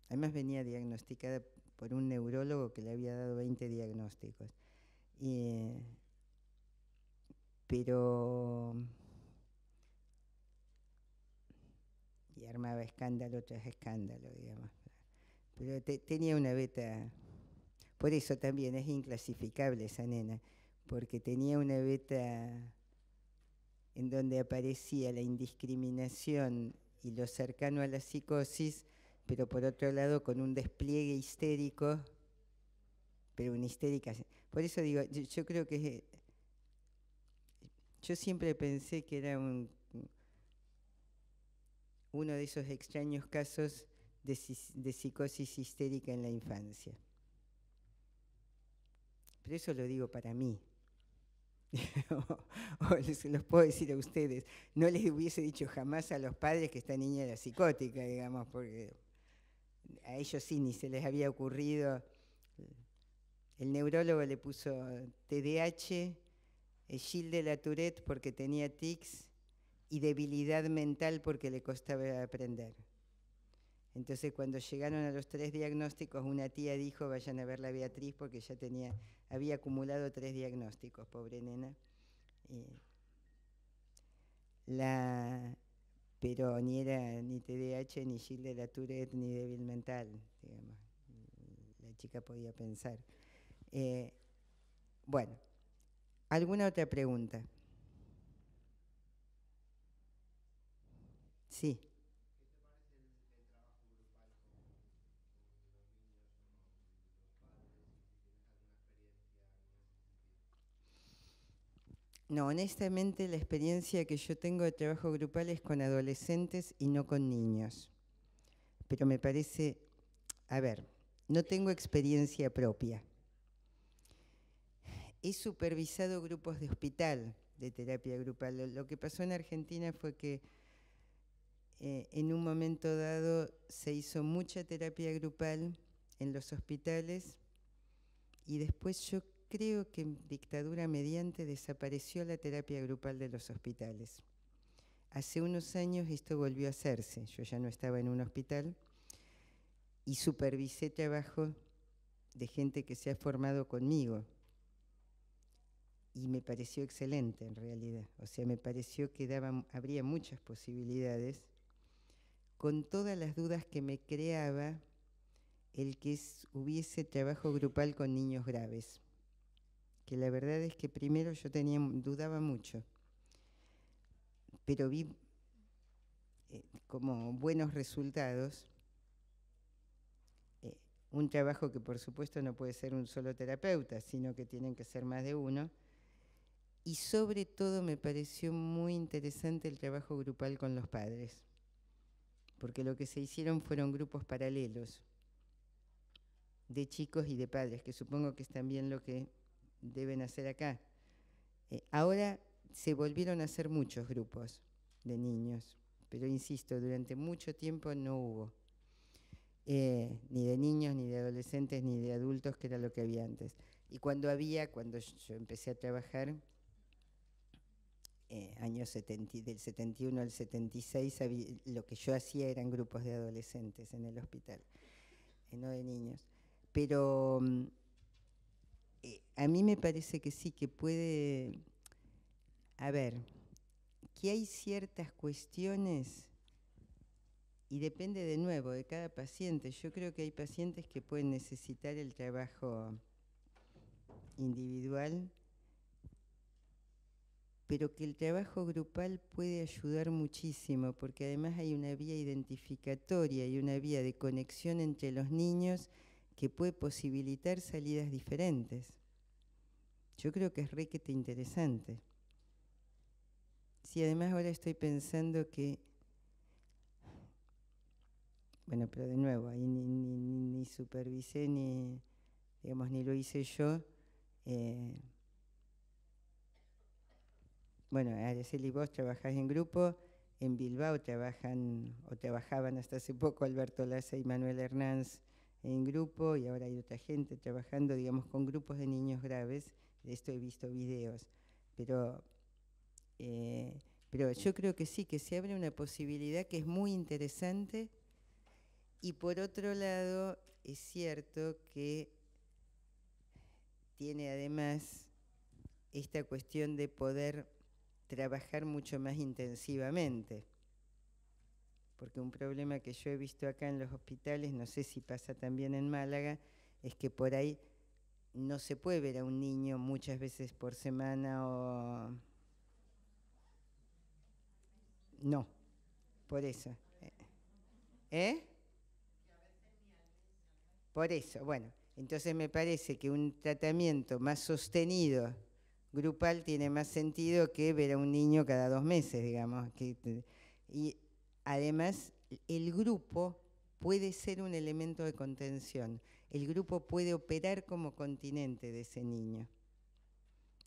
A: además venía diagnosticada por un neurólogo que le había dado 20 diagnósticos. Pero y armaba escándalo tras escándalo, digamos. Pero tenía una beta, por eso también es inclasificable esa nena, porque tenía una beta en donde aparecía la indiscriminación y lo cercano a la psicosis, pero por otro lado con un despliegue histérico, pero una histérica. Por eso digo, yo creo que yo siempre pensé que era uno de esos extraños casos de psicosis histérica en la infancia. Pero eso lo digo para mí. o les los puedo decir a ustedes. No les hubiese dicho jamás a los padres que esta niña era psicótica, digamos, porque a ellos sí ni se les había ocurrido. El neurólogo le puso TDAH, Gilles de la Tourette porque tenía tics y debilidad mental porque le costaba aprender. Entonces, cuando llegaron a los 3 diagnósticos, una tía dijo, vayan a ver a Beatriz porque ya había acumulado 3 diagnósticos, pobre nena. Pero ni era ni TDAH, ni Gilles de la Tourette, ni débil mental, digamos. La chica podía pensar. Bueno, ¿alguna otra pregunta? Sí. No, honestamente la experiencia que yo tengo de trabajo grupal es con adolescentes y no con niños. Pero me parece, a ver, no tengo experiencia propia. he supervisado grupos de hospital de terapia grupal. Lo que pasó en Argentina fue que en un momento dado se hizo mucha terapia grupal en los hospitales y después yo creo que en dictadura mediante desapareció la terapia grupal de los hospitales. Hace unos años esto volvió a hacerse. Yo ya no estaba en un hospital y supervisé trabajo de gente que se ha formado conmigo. Y me pareció excelente en realidad. O sea, me pareció que habría muchas posibilidades, con todas las dudas que me creaba el que hubiese trabajo grupal con niños graves. Que la verdad es que primero yo dudaba mucho, pero vi como buenos resultados. Un trabajo que por supuesto no puede ser un solo terapeuta, sino que tienen que ser más de uno. Y sobre todo me pareció muy interesante el trabajo grupal con los padres, porque lo que se hicieron fueron grupos paralelos de chicos y de padres, que supongo que es también lo que deben hacer acá. Ahora se volvieron a hacer muchos grupos de niños, pero insisto, durante mucho tiempo no hubo. Ni de niños, ni de adolescentes, ni de adultos, que era lo que había antes. Y cuando yo empecé a trabajar, años del 71 al 76, lo que yo hacía eran grupos de adolescentes en el hospital, no de niños. Pero a mí me parece que sí, que puede haber, que hay ciertas cuestiones, y depende de nuevo de cada paciente. Yo creo que hay pacientes que pueden necesitar el trabajo individual, pero que el trabajo grupal puede ayudar muchísimo, porque además hay una vía identificatoria y una vía de conexión entre los niños que puede posibilitar salidas diferentes. Yo creo que es requete interesante. Sí, además ahora estoy pensando que, bueno, pero de nuevo, ahí ni supervisé, ni lo hice yo. Bueno, Araceli, vos trabajás en grupo, en Bilbao trabajaban hasta hace poco Alberto Laza y Manuel Hernández en grupo, y ahora hay otra gente trabajando, digamos, con grupos de niños graves. De esto he visto videos, pero yo creo que sí, que se abre una posibilidad que es muy interesante. Y por otro lado, es cierto que tiene además esta cuestión de poder trabajar mucho más intensivamente. Porque un problema que yo he visto acá en los hospitales, no sé si pasa también en Málaga, es que por ahí no se puede ver a un niño muchas veces por semana o... No, por eso. ¿Eh? Por eso, bueno, entonces me parece que un tratamiento más sostenido, grupal, tiene más sentido que ver a un niño cada 2 meses, digamos. Y además, el grupo puede ser un elemento de contención. El grupo puede operar como continente de ese niño.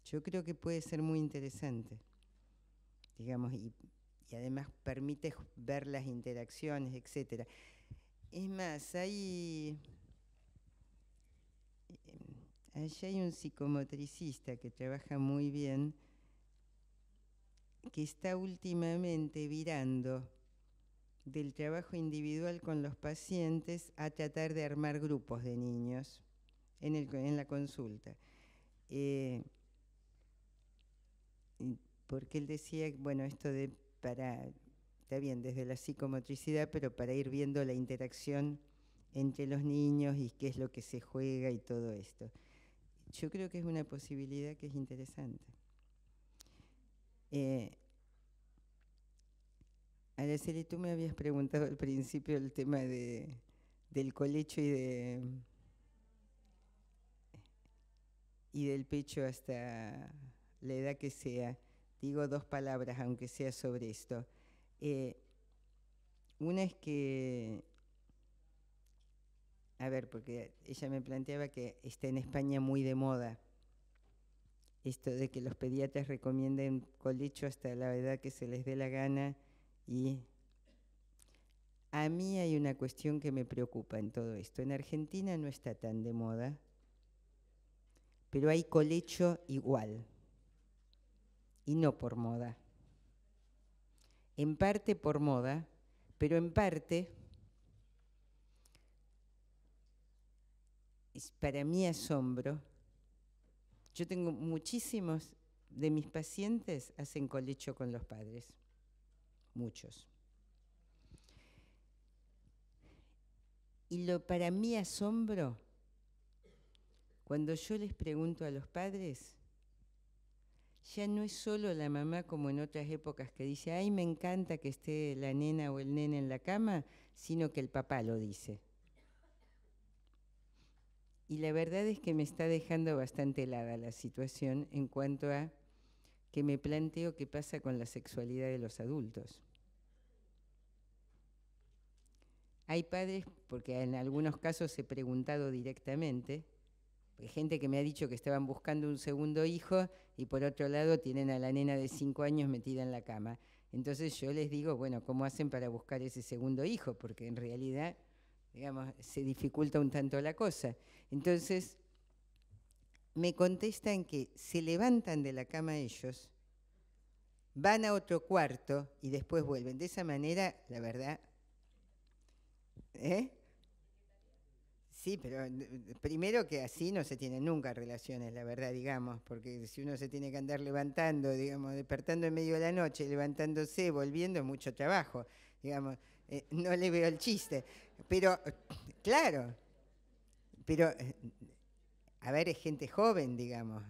A: Yo creo que puede ser muy interesante, digamos, y además permite ver las interacciones, etc. Es más, allá hay un psicomotricista que trabaja muy bien, que está últimamente virando del trabajo individual con los pacientes a tratar de armar grupos de niños en la consulta. Porque él decía, bueno, esto está bien, desde la psicomotricidad, pero para ir viendo la interacción entre los niños y qué es lo que se juega y todo esto. Yo creo que es una posibilidad que es interesante. Araceli, tú me habías preguntado al principio el tema del colecho y del pecho hasta la edad que sea. Digo 2 palabras, aunque sea sobre esto. Una es que, a ver, porque ella me planteaba que está en España muy de moda esto de que los pediatras recomienden colecho hasta la edad que se les dé la gana, y a mí hay una cuestión que me preocupa en todo esto. En Argentina no está tan de moda, pero hay colecho igual, y no por moda. En parte por moda, pero en parte es para mí asombro. Yo tengo muchísimos de mis pacientes hacen colecho con los padres, muchos. Y para mí asombro, cuando yo les pregunto a los padres, ya no es solo la mamá como en otras épocas que dice, ay, me encanta que esté la nena o el nene en la cama, sino que el papá lo dice. Y la verdad es que me está dejando bastante helada la situación en cuanto a que me planteo qué pasa con la sexualidad de los adultos. Hay padres, porque en algunos casos he preguntado directamente, hay gente que me ha dicho que estaban buscando un segundo hijo y por otro lado tienen a la nena de 5 años metida en la cama. Entonces yo les digo, bueno, ¿cómo hacen para buscar ese segundo hijo? Porque en realidad, digamos, se dificulta un tanto la cosa. Entonces, me contestan que se levantan de la cama ellos, van a otro cuarto y después vuelven. De esa manera, la verdad, ¿eh? Sí, pero primero que así no se tienen nunca relaciones, la verdad, digamos, porque si uno se tiene que andar levantando, digamos, despertando en medio de la noche, levantándose, volviendo, es mucho trabajo, digamos, no le veo el chiste. Pero, claro, pero, a ver, es gente joven, digamos.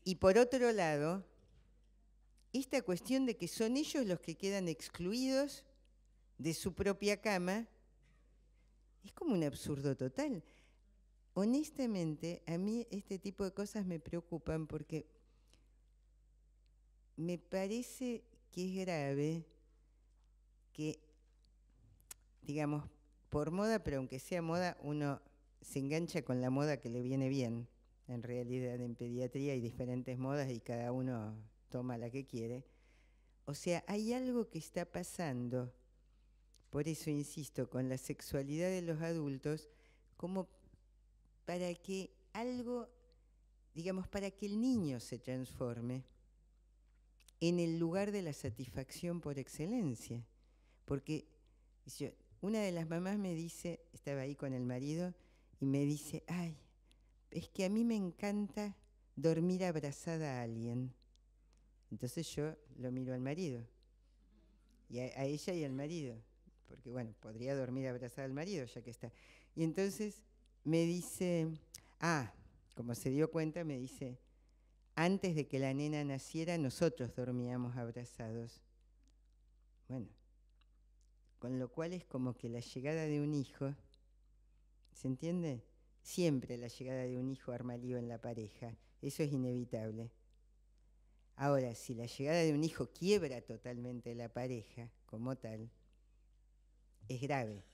A: Y por otro lado, esta cuestión de que son ellos los que quedan excluidos de su propia cama, es como un absurdo total. Honestamente, a mí este tipo de cosas me preocupan porque me parece que es grave que, digamos, por moda, pero aunque sea moda, uno se engancha con la moda que le viene bien. En realidad, en pediatría hay diferentes modas y cada uno toma la que quiere. O sea, hay algo que está pasando, por eso insisto, con la sexualidad de los adultos, como para que algo, digamos, para que el niño se transforme en el lugar de la satisfacción por excelencia. Porque una de las mamás me dice, estaba ahí con el marido, y me dice, ay, es que a mí me encanta dormir abrazada a alguien. Entonces yo lo miro al marido, y a ella y al marido, porque bueno, podría dormir abrazada al marido ya que está. Y entonces me dice, como se dio cuenta, me dice, antes de que la nena naciera, nosotros dormíamos abrazados. Bueno, con lo cual es como que la llegada de un hijo, ¿se entiende? Siempre la llegada de un hijo arma lío en la pareja, eso es inevitable. Ahora, si la llegada de un hijo quiebra totalmente la pareja como tal, es grave,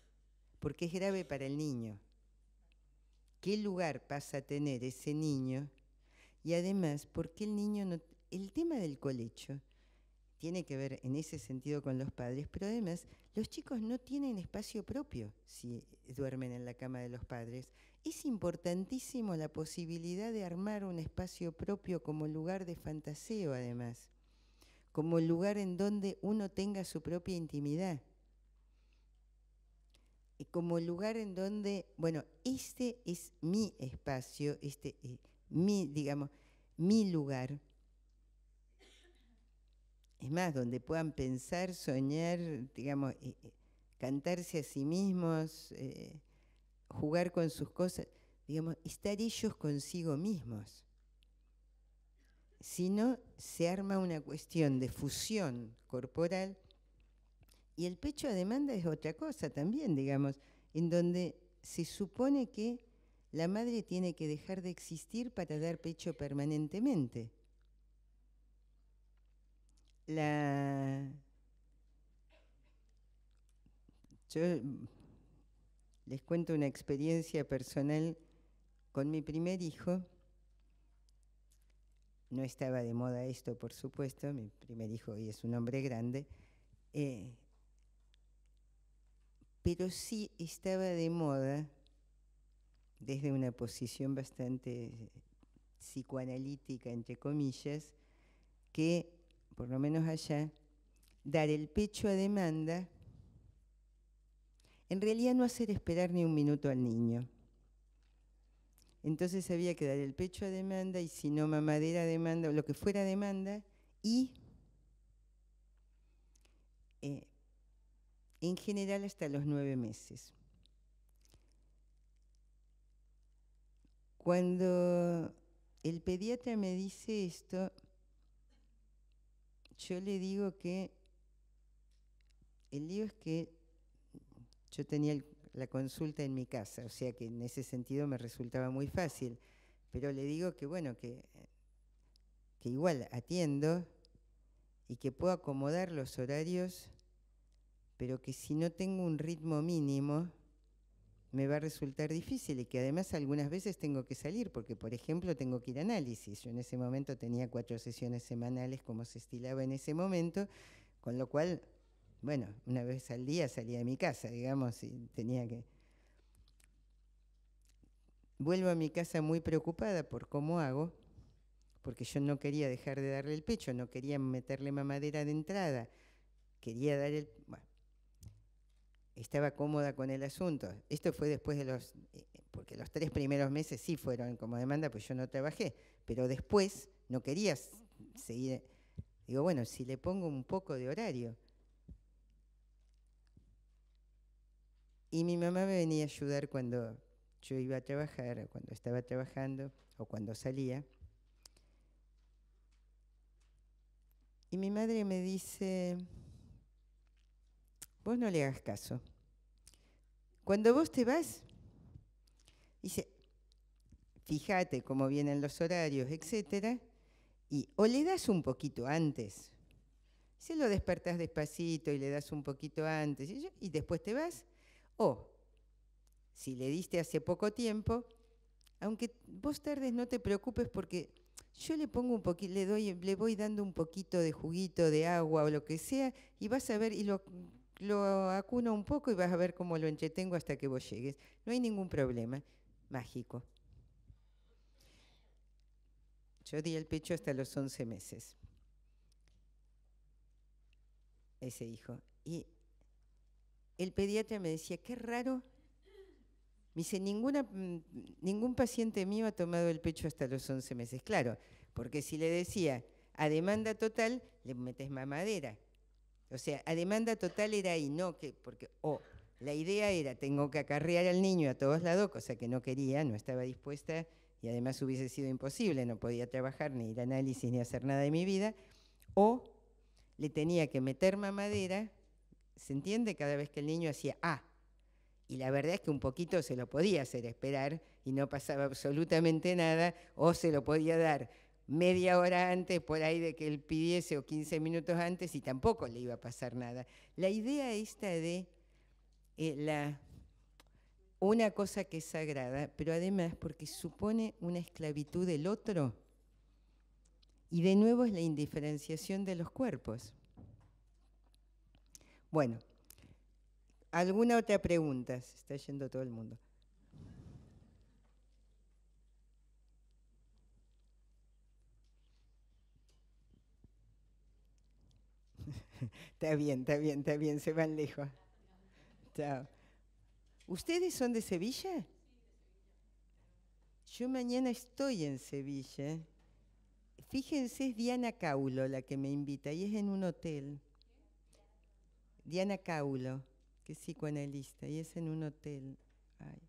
A: porque es grave para el niño. ¿Qué lugar pasa a tener ese niño? Y además, ¿por qué el niño no? El tema del colecho tiene que ver en ese sentido con los padres, pero además los chicos no tienen espacio propio si duermen en la cama de los padres. Es importantísimo la posibilidad de armar un espacio propio como lugar de fantaseo, además, como lugar en donde uno tenga su propia intimidad. Y como lugar en donde, bueno, este es mi espacio, digamos, mi lugar. Es más, donde puedan pensar, soñar, digamos, cantarse a sí mismos, jugar con sus cosas, digamos, estar ellos consigo mismos. Si no, se arma una cuestión de fusión corporal y el pecho a demanda es otra cosa también, digamos, en donde se supone que la madre tiene que dejar de existir para dar pecho permanentemente. Yo les cuento una experiencia personal con mi primer hijo. no estaba de moda esto, por supuesto, mi primer hijo hoy es un hombre grande, pero sí estaba de moda desde una posición bastante psicoanalítica, entre comillas, que, por lo menos allá, dar el pecho a demanda, en realidad no hacer esperar ni un minuto al niño. Entonces había que dar el pecho a demanda y si no mamadera a demanda o lo que fuera a demanda y en general hasta los 9 meses. Cuando el pediatra me dice esto, yo le digo que el lío es que yo tenía la consulta en mi casa, o sea que en ese sentido me resultaba muy fácil, pero le digo que bueno, que igual atiendo y que puedo acomodar los horarios, pero que si no tengo un ritmo mínimo, me va a resultar difícil y que además algunas veces tengo que salir, porque por ejemplo tengo que ir a análisis. Yo en ese momento tenía 4 sesiones semanales como se estilaba en ese momento, con lo cual, bueno, una vez al día salía de mi casa, digamos, y tenía que... Vuelvo a mi casa muy preocupada por cómo hago, porque yo no quería dejar de darle el pecho, no quería meterle mamadera de entrada, quería dar el... Bueno, estaba cómoda con el asunto. Esto fue después de los... porque los 3 primeros meses sí fueron como demanda, pues yo no trabajé, pero después no quería seguir... Digo, bueno, si le pongo un poco de horario. Y mi mamá me venía a ayudar cuando yo iba a trabajar, o cuando estaba trabajando, o cuando salía. Y mi madre me dice, vos no le hagas caso. Cuando vos te vas, dice, fíjate cómo vienen los horarios, etcétera, y o le das un poquito antes, si lo despertás despacito y le das un poquito antes, y después te vas, o si le diste hace poco tiempo, aunque vos tardes no te preocupes porque yo le pongo un poquito, le voy dando un poquito de juguito, de agua o lo que sea, y vas a ver, y lo acuno un poco y vas a ver cómo lo entretengo hasta que vos llegues. No hay ningún problema. Mágico. Yo di el pecho hasta los 11 meses. Ese hijo. Y el pediatra me decía, qué raro. Me dice, ningún paciente mío ha tomado el pecho hasta los 11 meses. Claro, porque si le decía, a demanda total, le metes mamadera. O sea, a demanda total era ahí, no que, porque, la idea era, tengo que acarrear al niño a todos lados, cosa que no quería, no estaba dispuesta, y además hubiese sido imposible, no podía trabajar, ni ir a análisis, ni hacer nada de mi vida, o le tenía que meter mamadera, ¿se entiende? Cada vez que el niño hacía y la verdad es que un poquito se lo podía hacer esperar y no pasaba absolutamente nada, o se lo podía dar media hora antes, por ahí de que él pidiese, o 15 minutos antes, y tampoco le iba a pasar nada. La idea esta de una cosa que es sagrada, pero además porque supone una esclavitud del otro, y de nuevo es la indiferenciación de los cuerpos. Bueno, ¿alguna otra pregunta? Se está yendo todo el mundo. Está bien, está bien, está bien, se van lejos. Chao. ¿Ustedes son de Sevilla? Yo mañana estoy en Sevilla. Fíjense, es Diana Caulo la que me invita y es en un hotel. Diana Caulo, que es psicoanalista, y es en un hotel. Ay.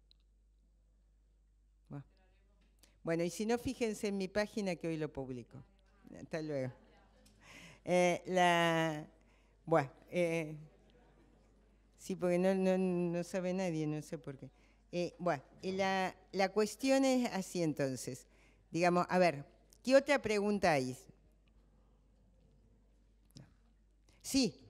A: Bueno, y si no, fíjense en mi página que hoy lo publico. Hasta luego. Bueno, sí, porque no sabe nadie, no sé por qué. Bueno, la cuestión es así entonces. Digamos, a ver, ¿qué otra pregunta hay? Sí.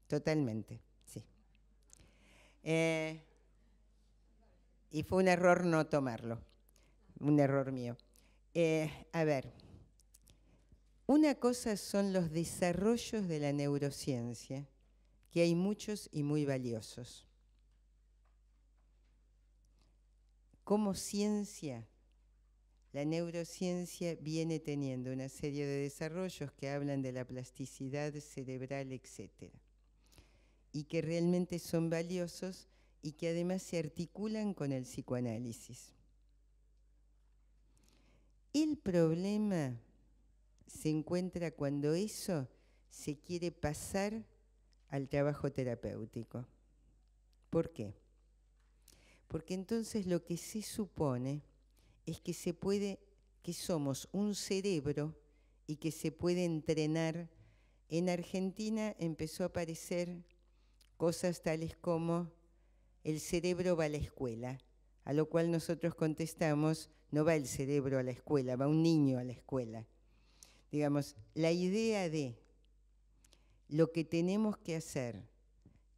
A: totalmente, sí. Y fue un error no tomarlo, un error mío. A ver, una cosa son los desarrollos de la neurociencia, que hay muchos y muy valiosos. Como ciencia, la neurociencia viene teniendo una serie de desarrollos que hablan de la plasticidad cerebral, etc. Y que realmente son valiosos y que además se articulan con el psicoanálisis. El problema se encuentra cuando eso se quiere pasar al trabajo terapéutico. ¿Por qué? Porque entonces lo que se supone es que que somos un cerebro y que se puede entrenar. En Argentina empezó a aparecer cosas tales como el cerebro va a la escuela, a lo cual nosotros contestamos, no va el cerebro a la escuela, va un niño a la escuela. Digamos, la idea de lo que tenemos que hacer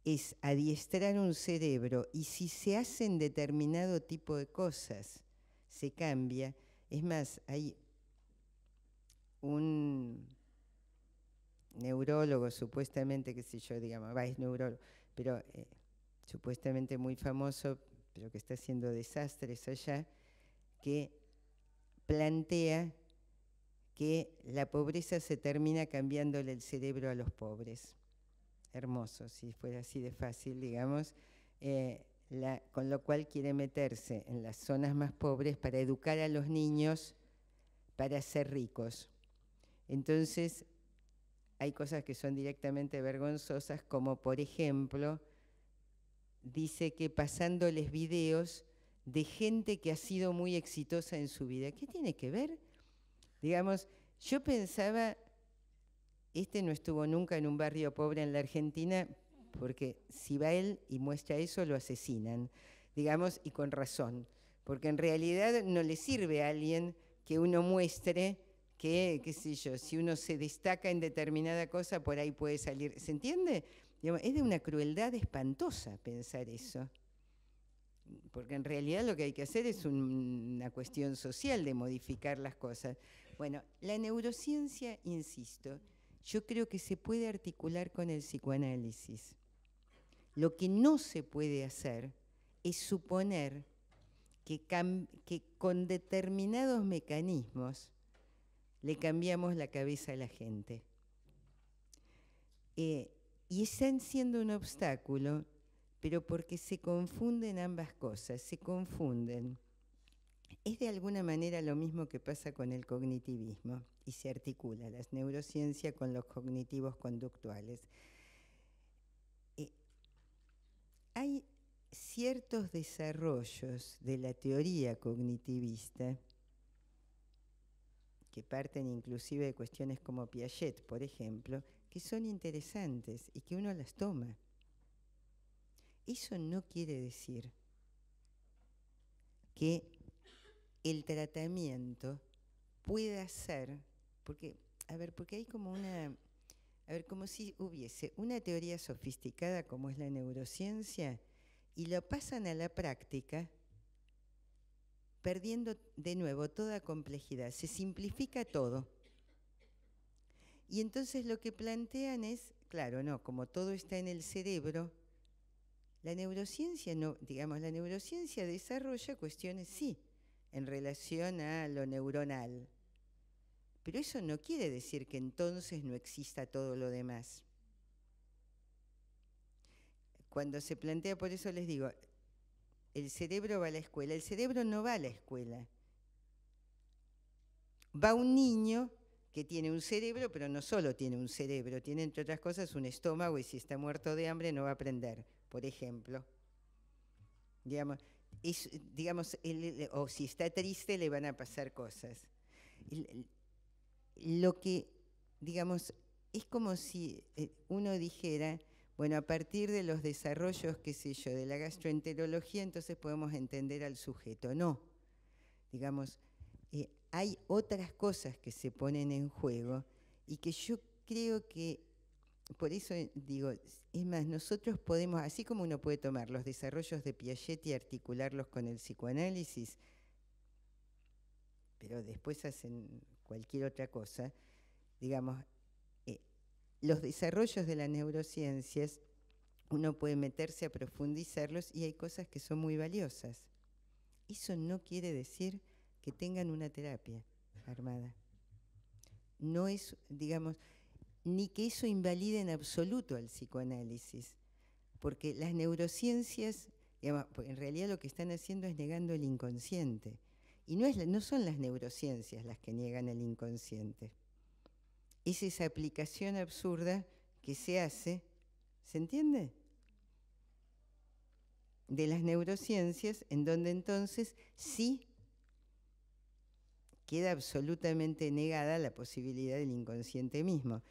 A: es adiestrar un cerebro y si se hacen determinado tipo de cosas, se cambia. Es más, hay un neurólogo supuestamente, qué sé yo, digamos, es neurólogo, pero supuestamente muy famoso, pero que está haciendo desastres allá, que plantea que la pobreza se termina cambiándole el cerebro a los pobres. Hermoso, si fuera así de fácil, digamos, con lo cual quiere meterse en las zonas más pobres para educar a los niños para ser ricos. Entonces, hay cosas que son directamente vergonzosas, como por ejemplo, dice que pasándoles videos de gente que ha sido muy exitosa en su vida. ¿Qué tiene que ver? Digamos, yo pensaba, no estuvo nunca en un barrio pobre en la Argentina, porque si va él y muestra eso, lo asesinan, digamos, y con razón, porque en realidad no le sirve a alguien que uno muestre que, qué sé yo, si uno se destaca en determinada cosa, por ahí puede salir, ¿se entiende? Digamos, es de una crueldad espantosa pensar eso, porque en realidad lo que hay que hacer es una cuestión social de modificar las cosas. Bueno, la neurociencia, insisto, yo creo que se puede articular con el psicoanálisis. Lo que no se puede hacer es suponer que con determinados mecanismos le cambiamos la cabeza a la gente. Y están siendo un obstáculo, pero porque se confunden ambas cosas, se confunden. Es de alguna manera lo mismo que pasa con el cognitivismo y se articula la neurociencia con los cognitivos conductuales. Hay ciertos desarrollos de la teoría cognitivista que parten inclusive de cuestiones como Piaget, por ejemplo, que son interesantes y que uno las toma. Eso no quiere decir que el tratamiento pueda ser, porque hay como como si hubiese una teoría sofisticada como es la neurociencia y lo pasan a la práctica perdiendo de nuevo toda complejidad, se simplifica todo. Y entonces lo que plantean es, claro, no, como todo está en el cerebro, la neurociencia no, digamos, la neurociencia desarrolla cuestiones, sí, en relación a lo neuronal. Pero eso no quiere decir que entonces no exista todo lo demás. Cuando se plantea, por eso les digo, el cerebro va a la escuela. El cerebro no va a la escuela. Va un niño que tiene un cerebro, pero no solo tiene un cerebro, tiene entre otras cosas un estómago y si está muerto de hambre no va a aprender, por ejemplo. O si está triste le van a pasar cosas. Lo que, digamos, es como si uno dijera, bueno, a partir de los desarrollos, qué sé yo, de la gastroenterología, entonces podemos entender al sujeto. No, digamos, hay otras cosas que se ponen en juego y que yo creo que por eso digo, es más, nosotros podemos, así como uno puede tomar los desarrollos de Piaget y articularlos con el psicoanálisis, pero después hacen cualquier otra cosa, digamos, los desarrollos de las neurociencias, uno puede meterse a profundizarlos y hay cosas que son muy valiosas. Eso no quiere decir que tengan una terapia armada. No es, digamos, ni que eso invalide en absoluto al psicoanálisis, porque las neurociencias, digamos, en realidad lo que están haciendo es negando el inconsciente. Y no son las neurociencias las que niegan el inconsciente. Es esa aplicación absurda que se hace, ¿se entiende?, de las neurociencias, en donde entonces sí queda absolutamente negada la posibilidad del inconsciente mismo.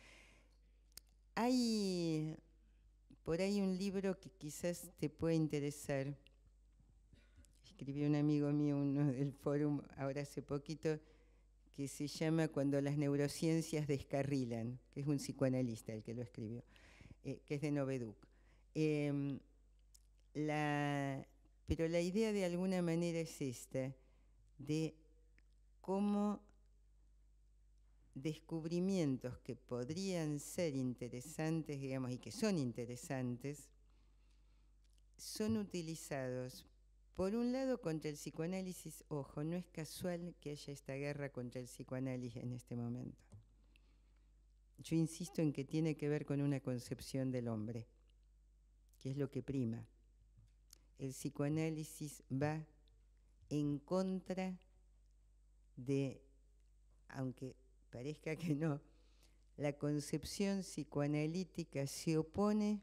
A: Hay por ahí un libro que quizás te puede interesar. Escribió un amigo mío, uno del fórum, ahora hace poquito, que se llama Cuando las neurociencias descarrilan, que es un psicoanalista el que lo escribió, que es de Noveduk. Pero la idea de alguna manera es esta, de cómo descubrimientos que podrían ser interesantes, digamos, y que son interesantes, son utilizados, por un lado, contra el psicoanálisis. Ojo, no es casual que haya esta guerra contra el psicoanálisis en este momento. Yo insisto en que tiene que ver con una concepción del hombre, que es lo que prima. El psicoanálisis va en contra de, aunque parezca que no, la concepción psicoanalítica se opone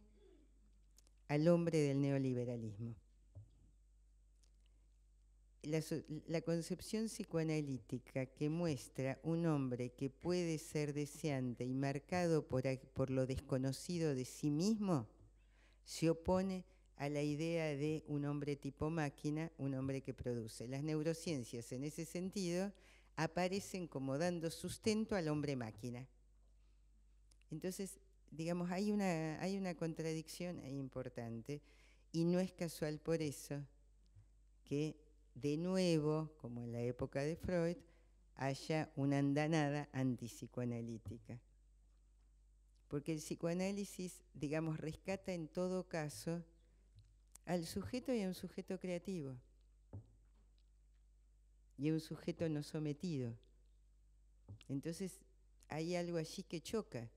A: al hombre del neoliberalismo. La concepción psicoanalítica que muestra un hombre que puede ser deseante y marcado por lo desconocido de sí mismo, se opone a la idea de un hombre tipo máquina, un hombre que produce. Las neurociencias, en ese sentido, aparecen como dando sustento al hombre máquina. Entonces, digamos, hay una contradicción ahí importante, y no es casual por eso que, de nuevo, como en la época de Freud, haya una andanada antipsicoanalítica. Porque el psicoanálisis, digamos, rescata en todo caso al sujeto y a un sujeto creativo, y a un sujeto no sometido. Entonces, hay algo allí que choca.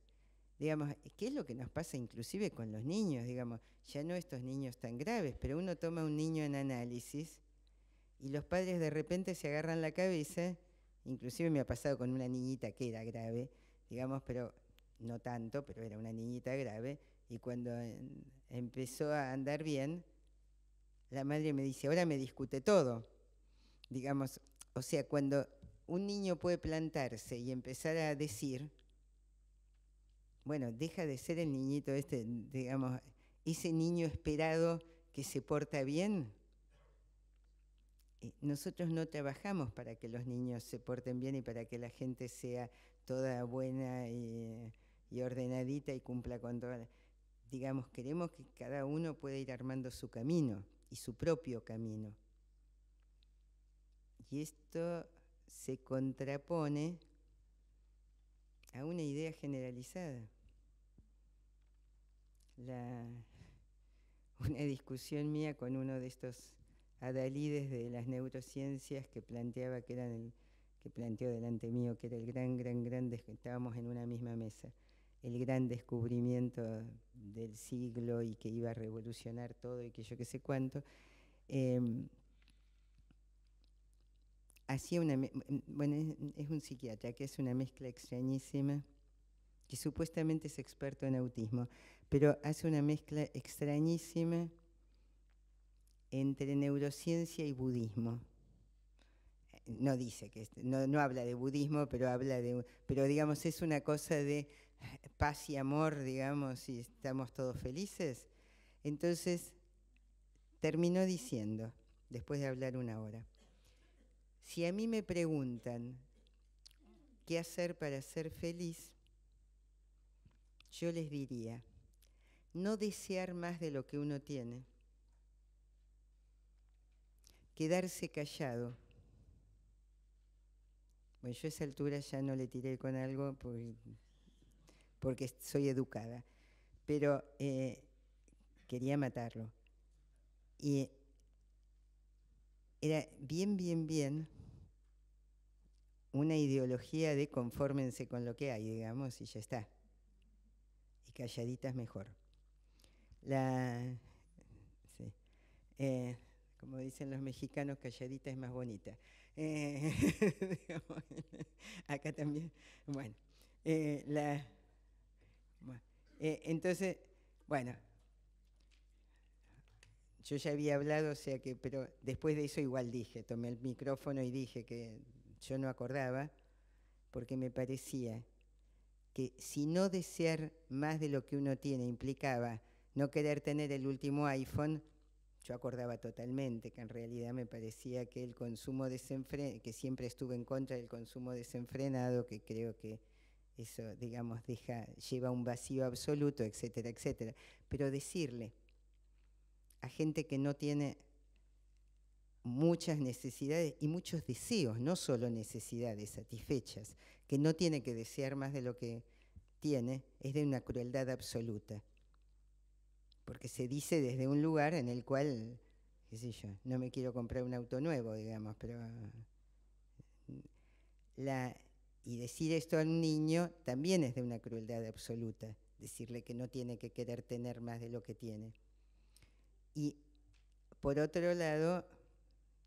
A: Digamos, ¿qué es lo que nos pasa inclusive con los niños? Digamos, ya no estos niños tan graves, pero uno toma un niño en análisis y los padres de repente se agarran la cabeza. Inclusive me ha pasado con una niñita que era grave, digamos, pero no tanto, pero era una niñita grave, y cuando empezó a andar bien, la madre me dice, ahora me discute todo. Digamos, o sea, cuando un niño puede plantarse y empezar a decir, bueno, deja de ser el niñito este, digamos, ese niño esperado que se porta bien. Nosotros no trabajamos para que los niños se porten bien y para que la gente sea toda buena y ordenadita y cumpla con todas. Digamos, queremos que cada uno pueda ir armando su camino y su propio camino. Y esto se contrapone a una idea generalizada. Una discusión mía con uno de estos adalides de las neurociencias que planteaba que planteó delante mío, que era el gran, estábamos en una misma mesa, el gran descubrimiento del siglo y que iba a revolucionar todo y que yo qué sé cuánto. Hacía bueno, es un psiquiatra que hace una mezcla extrañísima, que supuestamente es experto en autismo, pero hace una mezcla extrañísima entre neurociencia y budismo. No dice que no habla de budismo, pero digamos es una cosa de paz y amor, digamos, y estamos todos felices. Entonces terminó diciendo, después de hablar una hora, si a mí me preguntan qué hacer para ser feliz, yo les diría, no desear más de lo que uno tiene, quedarse callado. Bueno, yo a esa altura ya no le tiré con algo porque soy educada, pero quería matarlo. Y era bien una ideología de confórmense con lo que hay, digamos, y ya está. Y calladita es mejor. Sí. Como dicen los mexicanos, calladita es más bonita. Digamos, acá también. Bueno, entonces, bueno, yo ya había hablado, o sea que, pero después de eso igual dije, tomé el micrófono y dije que yo no acordaba, porque me parecía que si no desear más de lo que uno tiene implicaba no querer tener el último iPhone, yo acordaba totalmente que en realidad me parecía que el consumo desenfrenado, que siempre estuve en contra del consumo desenfrenado, que creo que eso, digamos, lleva un vacío absoluto, etcétera, etcétera. Pero decirle a gente que no tiene muchas necesidades y muchos deseos, no solo necesidades satisfechas, que no tiene que desear más de lo que tiene, es de una crueldad absoluta. Porque se dice desde un lugar en el cual, qué sé yo, no me quiero comprar un auto nuevo, digamos, pero y decir esto a un niño también es de una crueldad absoluta, decirle que no tiene que querer tener más de lo que tiene. Y por otro lado,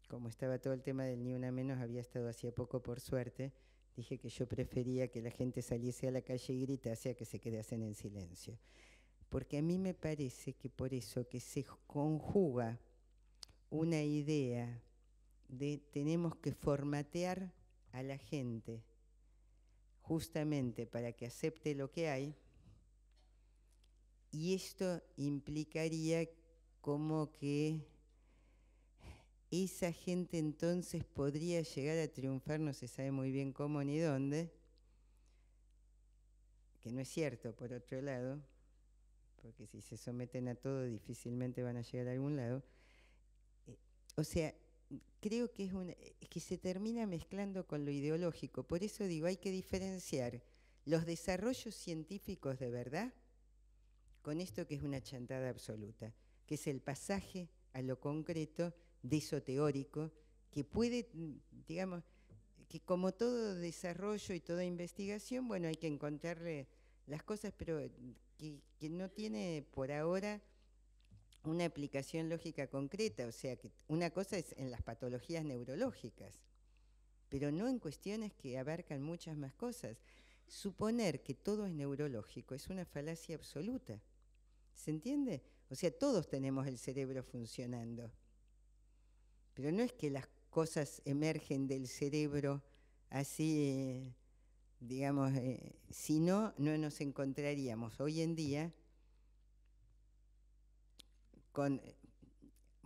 A: como estaba todo el tema del Ni Una Menos, había estado hacía poco por suerte, dije que yo prefería que la gente saliese a la calle y gritase a que se quedasen en silencio. Porque a mí me parece que por eso que se conjuga una idea de tenemos que formatear a la gente justamente para que acepte lo que hay, y esto implicaría como que esa gente entonces podría llegar a triunfar, no se sabe muy bien cómo ni dónde, que no es cierto por otro lado, porque si se someten a todo difícilmente van a llegar a algún lado. O sea, creo que es que se termina mezclando con lo ideológico. Por eso digo, hay que diferenciar los desarrollos científicos de verdad con esto que es una chantada absoluta, que es el pasaje a lo concreto de eso teórico, que puede, digamos, que como todo desarrollo y toda investigación, bueno, hay que encontrarle las cosas, pero que no tiene por ahora una aplicación lógica concreta. O sea, que una cosa es en las patologías neurológicas, pero no en cuestiones que abarcan muchas más cosas. Suponer que todo es neurológico es una falacia absoluta. ¿Se entiende? O sea, todos tenemos el cerebro funcionando, pero no es que las cosas emergen del cerebro así, digamos, si no, no nos encontraríamos hoy en día con,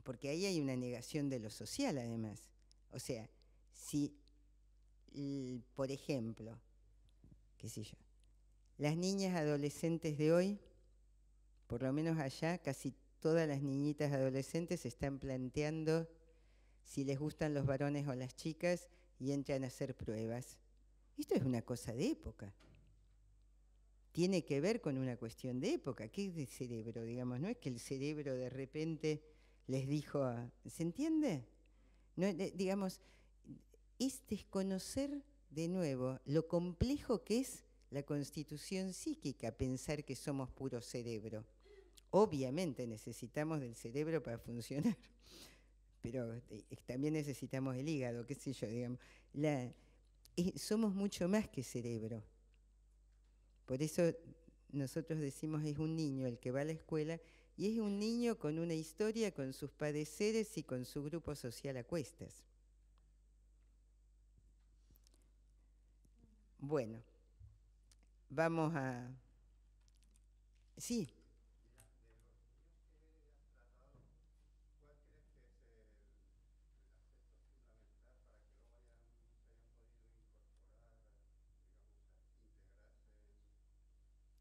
A: porque ahí hay una negación de lo social además. O sea, si, por ejemplo, qué sé yo, las niñas adolescentes de hoy, por lo menos allá, casi todas las niñitas adolescentes se están planteando si les gustan los varones o las chicas y entran a hacer pruebas. Esto es una cosa de época. Tiene que ver con una cuestión de época. ¿Qué es de cerebro? Digamos, no es que el cerebro de repente les dijo, ¿se entiende? No, digamos, es desconocer de nuevo lo complejo que es la constitución psíquica, pensar que somos puro cerebro. Obviamente necesitamos del cerebro para funcionar, pero también necesitamos el hígado, qué sé yo, digamos. Somos mucho más que cerebro. Por eso nosotros decimos es un niño el que va a la escuela, y es un niño con una historia, con sus padeceres y con su grupo social a cuestas. Bueno, vamos a... Sí.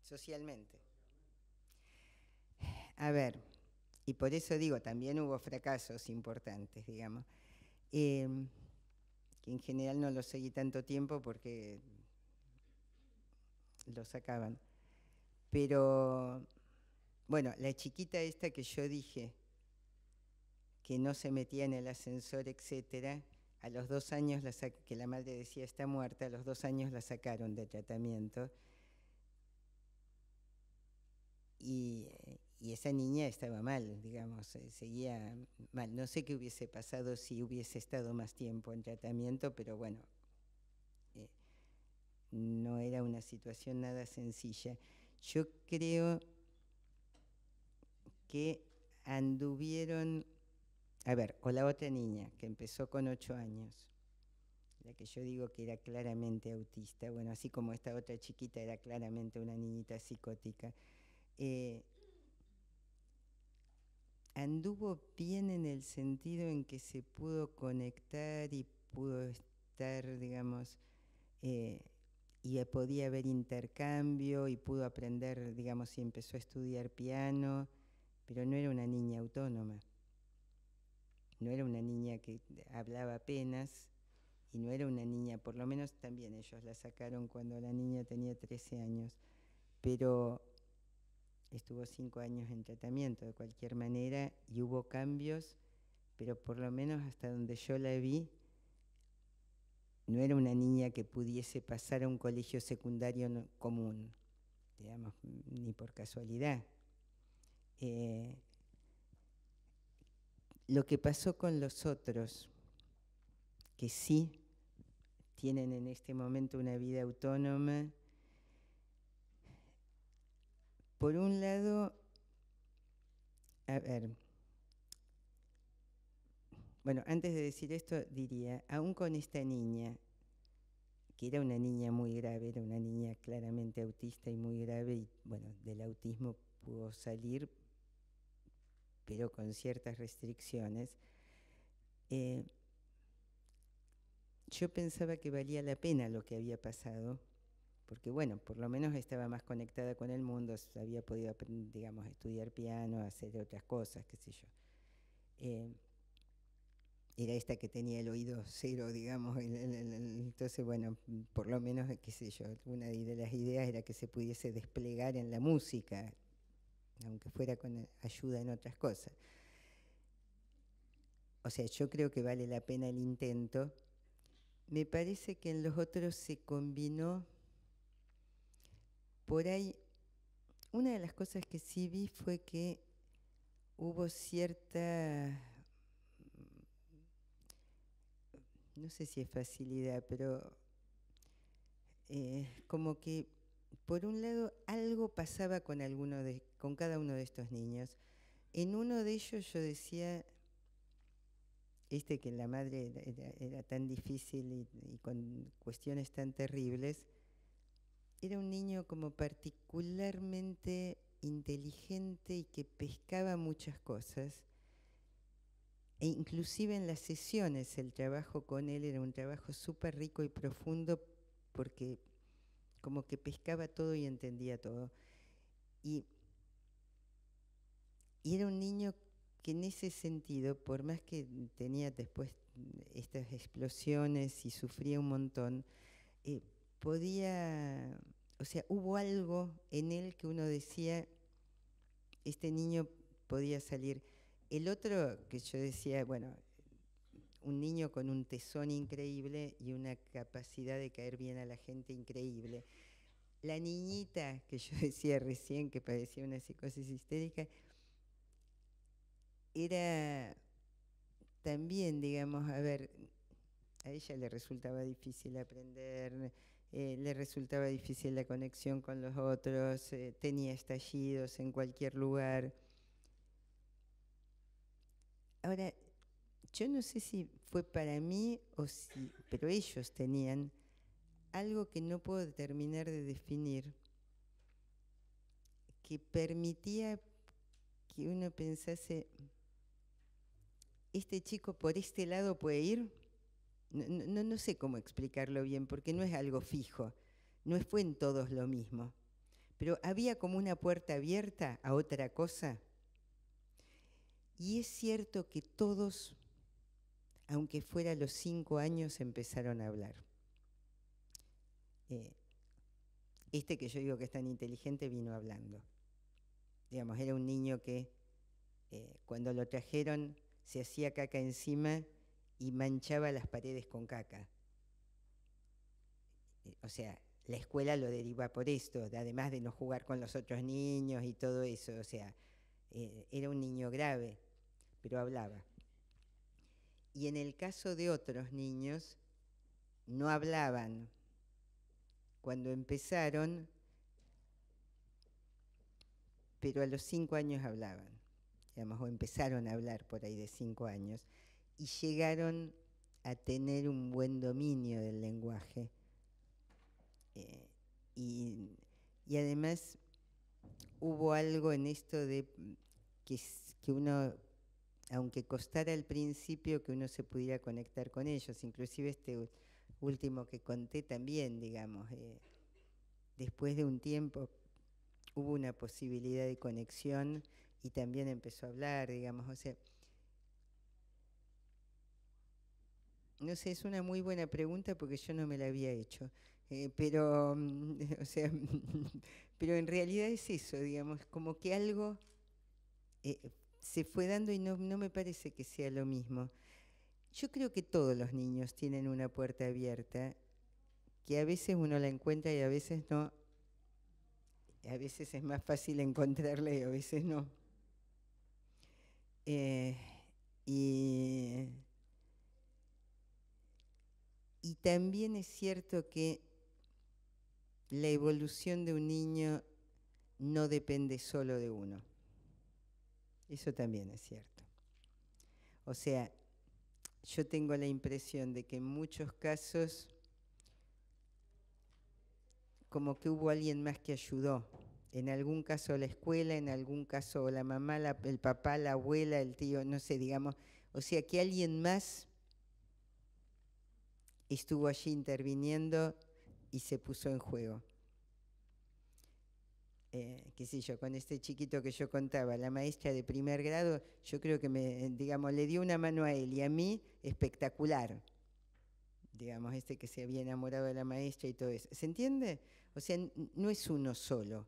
A: socialmente. A ver, y por eso digo, también hubo fracasos importantes, digamos, que en general no los seguí tanto tiempo porque los sacaban. Pero, bueno, la chiquita esta que yo dije, que no se metía en el ascensor, etcétera, a los 2 años, que la madre decía está muerta, a los 2 años la sacaron de tratamiento. Y esa niña estaba mal, digamos, seguía mal. No sé qué hubiese pasado si hubiese estado más tiempo en tratamiento, pero bueno, no era una situación nada sencilla. Yo creo que anduvieron, a ver, o la otra niña, que empezó con 8 años, la que yo digo que era claramente autista, bueno, así como esta otra chiquita era claramente una niñita psicótica, anduvo bien en el sentido en que se pudo conectar y pudo estar, digamos, y podía haber intercambio y pudo aprender, digamos, y empezó a estudiar piano, pero no era una niña autónoma, no era una niña que hablaba apenas y no era una niña, por lo menos también ellos la sacaron cuando la niña tenía 13 años, pero estuvo 5 años en tratamiento de cualquier manera y hubo cambios, pero por lo menos hasta donde yo la vi, no era una niña que pudiese pasar a un colegio secundario común, digamos, ni por casualidad. Lo que pasó con los otros, que sí tienen en este momento una vida autónoma, por un lado, a ver, bueno, antes de decir esto diría, aún con esta niña, que era una niña muy grave, era una niña claramente autista y muy grave, y bueno, del autismo pudo salir, pero con ciertas restricciones, yo pensaba que valía la pena lo que había pasado, porque bueno, por lo menos estaba más conectada con el mundo, había podido, digamos, estudiar piano, hacer otras cosas, qué sé yo. Era esta que tenía el oído cero, digamos, entonces bueno, por lo menos, qué sé yo, una de las ideas era que se pudiese desplegar en la música, aunque fuera con ayuda en otras cosas. O sea, yo creo que vale la pena el intento. Me parece que en los otros se combinó por ahí. Una de las cosas que sí vi fue que hubo cierta, no sé si es facilidad, pero como que por un lado algo pasaba con con cada uno de estos niños. En uno de ellos yo decía, que la madre era tan difícil y con cuestiones tan terribles, era un niño como particularmente inteligente y que pescaba muchas cosas. E inclusive en las sesiones el trabajo con él era un trabajo súper rico y profundo porque como que pescaba todo y entendía todo. Y era un niño que en ese sentido, por más que tenía después estas explosiones y sufría un montón, podía, o sea, hubo algo en él que uno decía, este niño podía salir. El otro que yo decía, bueno, un niño con un tesón increíble y una capacidad de caer bien a la gente increíble. La niñita que yo decía recién que padecía una psicosis histérica, era también, digamos, a ver, a ella le resultaba difícil aprender, le resultaba difícil la conexión con los otros, tenía estallidos en cualquier lugar. Ahora, yo no sé si fue para mí o si, pero ellos tenían algo que no puedo terminar de definir, que permitía que uno pensase, este chico por este lado puede ir. No sé cómo explicarlo bien, porque no es algo fijo, no fue en todos lo mismo, pero había como una puerta abierta a otra cosa. Y es cierto que todos, aunque fuera a los 5 años, empezaron a hablar. Este que yo digo que es tan inteligente vino hablando. Digamos, era un niño que cuando lo trajeron se hacía caca encima y manchaba las paredes con caca. O sea, la escuela lo deriva por esto, además de no jugar con los otros niños y todo eso. O sea, era un niño grave, pero hablaba. Y en el caso de otros niños, no hablaban. Cuando empezaron, pero a los 5 años hablaban, digamos, o empezaron a hablar por ahí de 5 años, y llegaron a tener un buen dominio del lenguaje. Y además hubo algo en esto de que uno, aunque costara al principio, que uno se pudiera conectar con ellos. Inclusive este último que conté también, digamos, después de un tiempo hubo una posibilidad de conexión y también empezó a hablar, digamos, o sea, no sé, es una muy buena pregunta porque yo no me la había hecho, pero, o sea, pero en realidad es eso, digamos, como que algo se fue dando y no me parece que sea lo mismo. Yo creo que todos los niños tienen una puerta abierta, que a veces uno la encuentra y a veces no. A veces es más fácil encontrarla y a veces no. Y también es cierto que la evolución de un niño no depende solo de uno. Eso también es cierto. O sea, yo tengo la impresión de que en muchos casos como que hubo alguien más que ayudó. En algún caso la escuela, en algún caso la mamá, el papá, la abuela, el tío, no sé, digamos. O sea, que alguien más estuvo allí interviniendo y se puso en juego. Qué sé yo, con este chiquito que yo contaba, la maestra de primer grado, yo creo que digamos, le dio una mano a él y a mí espectacular. Digamos, este que se había enamorado de la maestra y todo eso. ¿Se entiende? O sea, no es uno solo.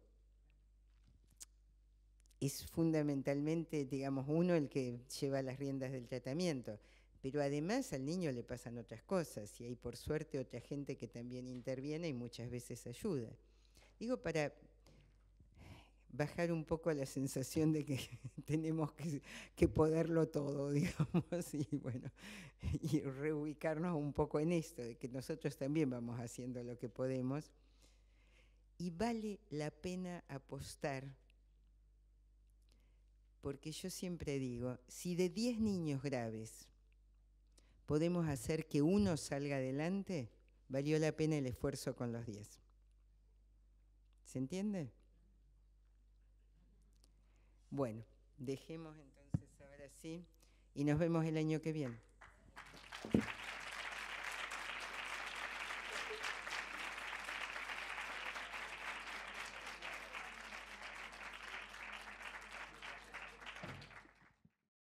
A: Es fundamentalmente, digamos, uno el que lleva las riendas del tratamiento. Pero además al niño le pasan otras cosas y hay por suerte otra gente que también interviene y muchas veces ayuda. Digo, para bajar un poco la sensación de que tenemos que poderlo todo, digamos, y bueno, y reubicarnos un poco en esto, de que nosotros también vamos haciendo lo que podemos. Y vale la pena apostar, porque yo siempre digo, si de 10 niños graves podemos hacer que uno salga adelante, valió la pena el esfuerzo con los 10. ¿Se entiende? Bueno, dejemos entonces ahora sí y nos vemos el año que viene.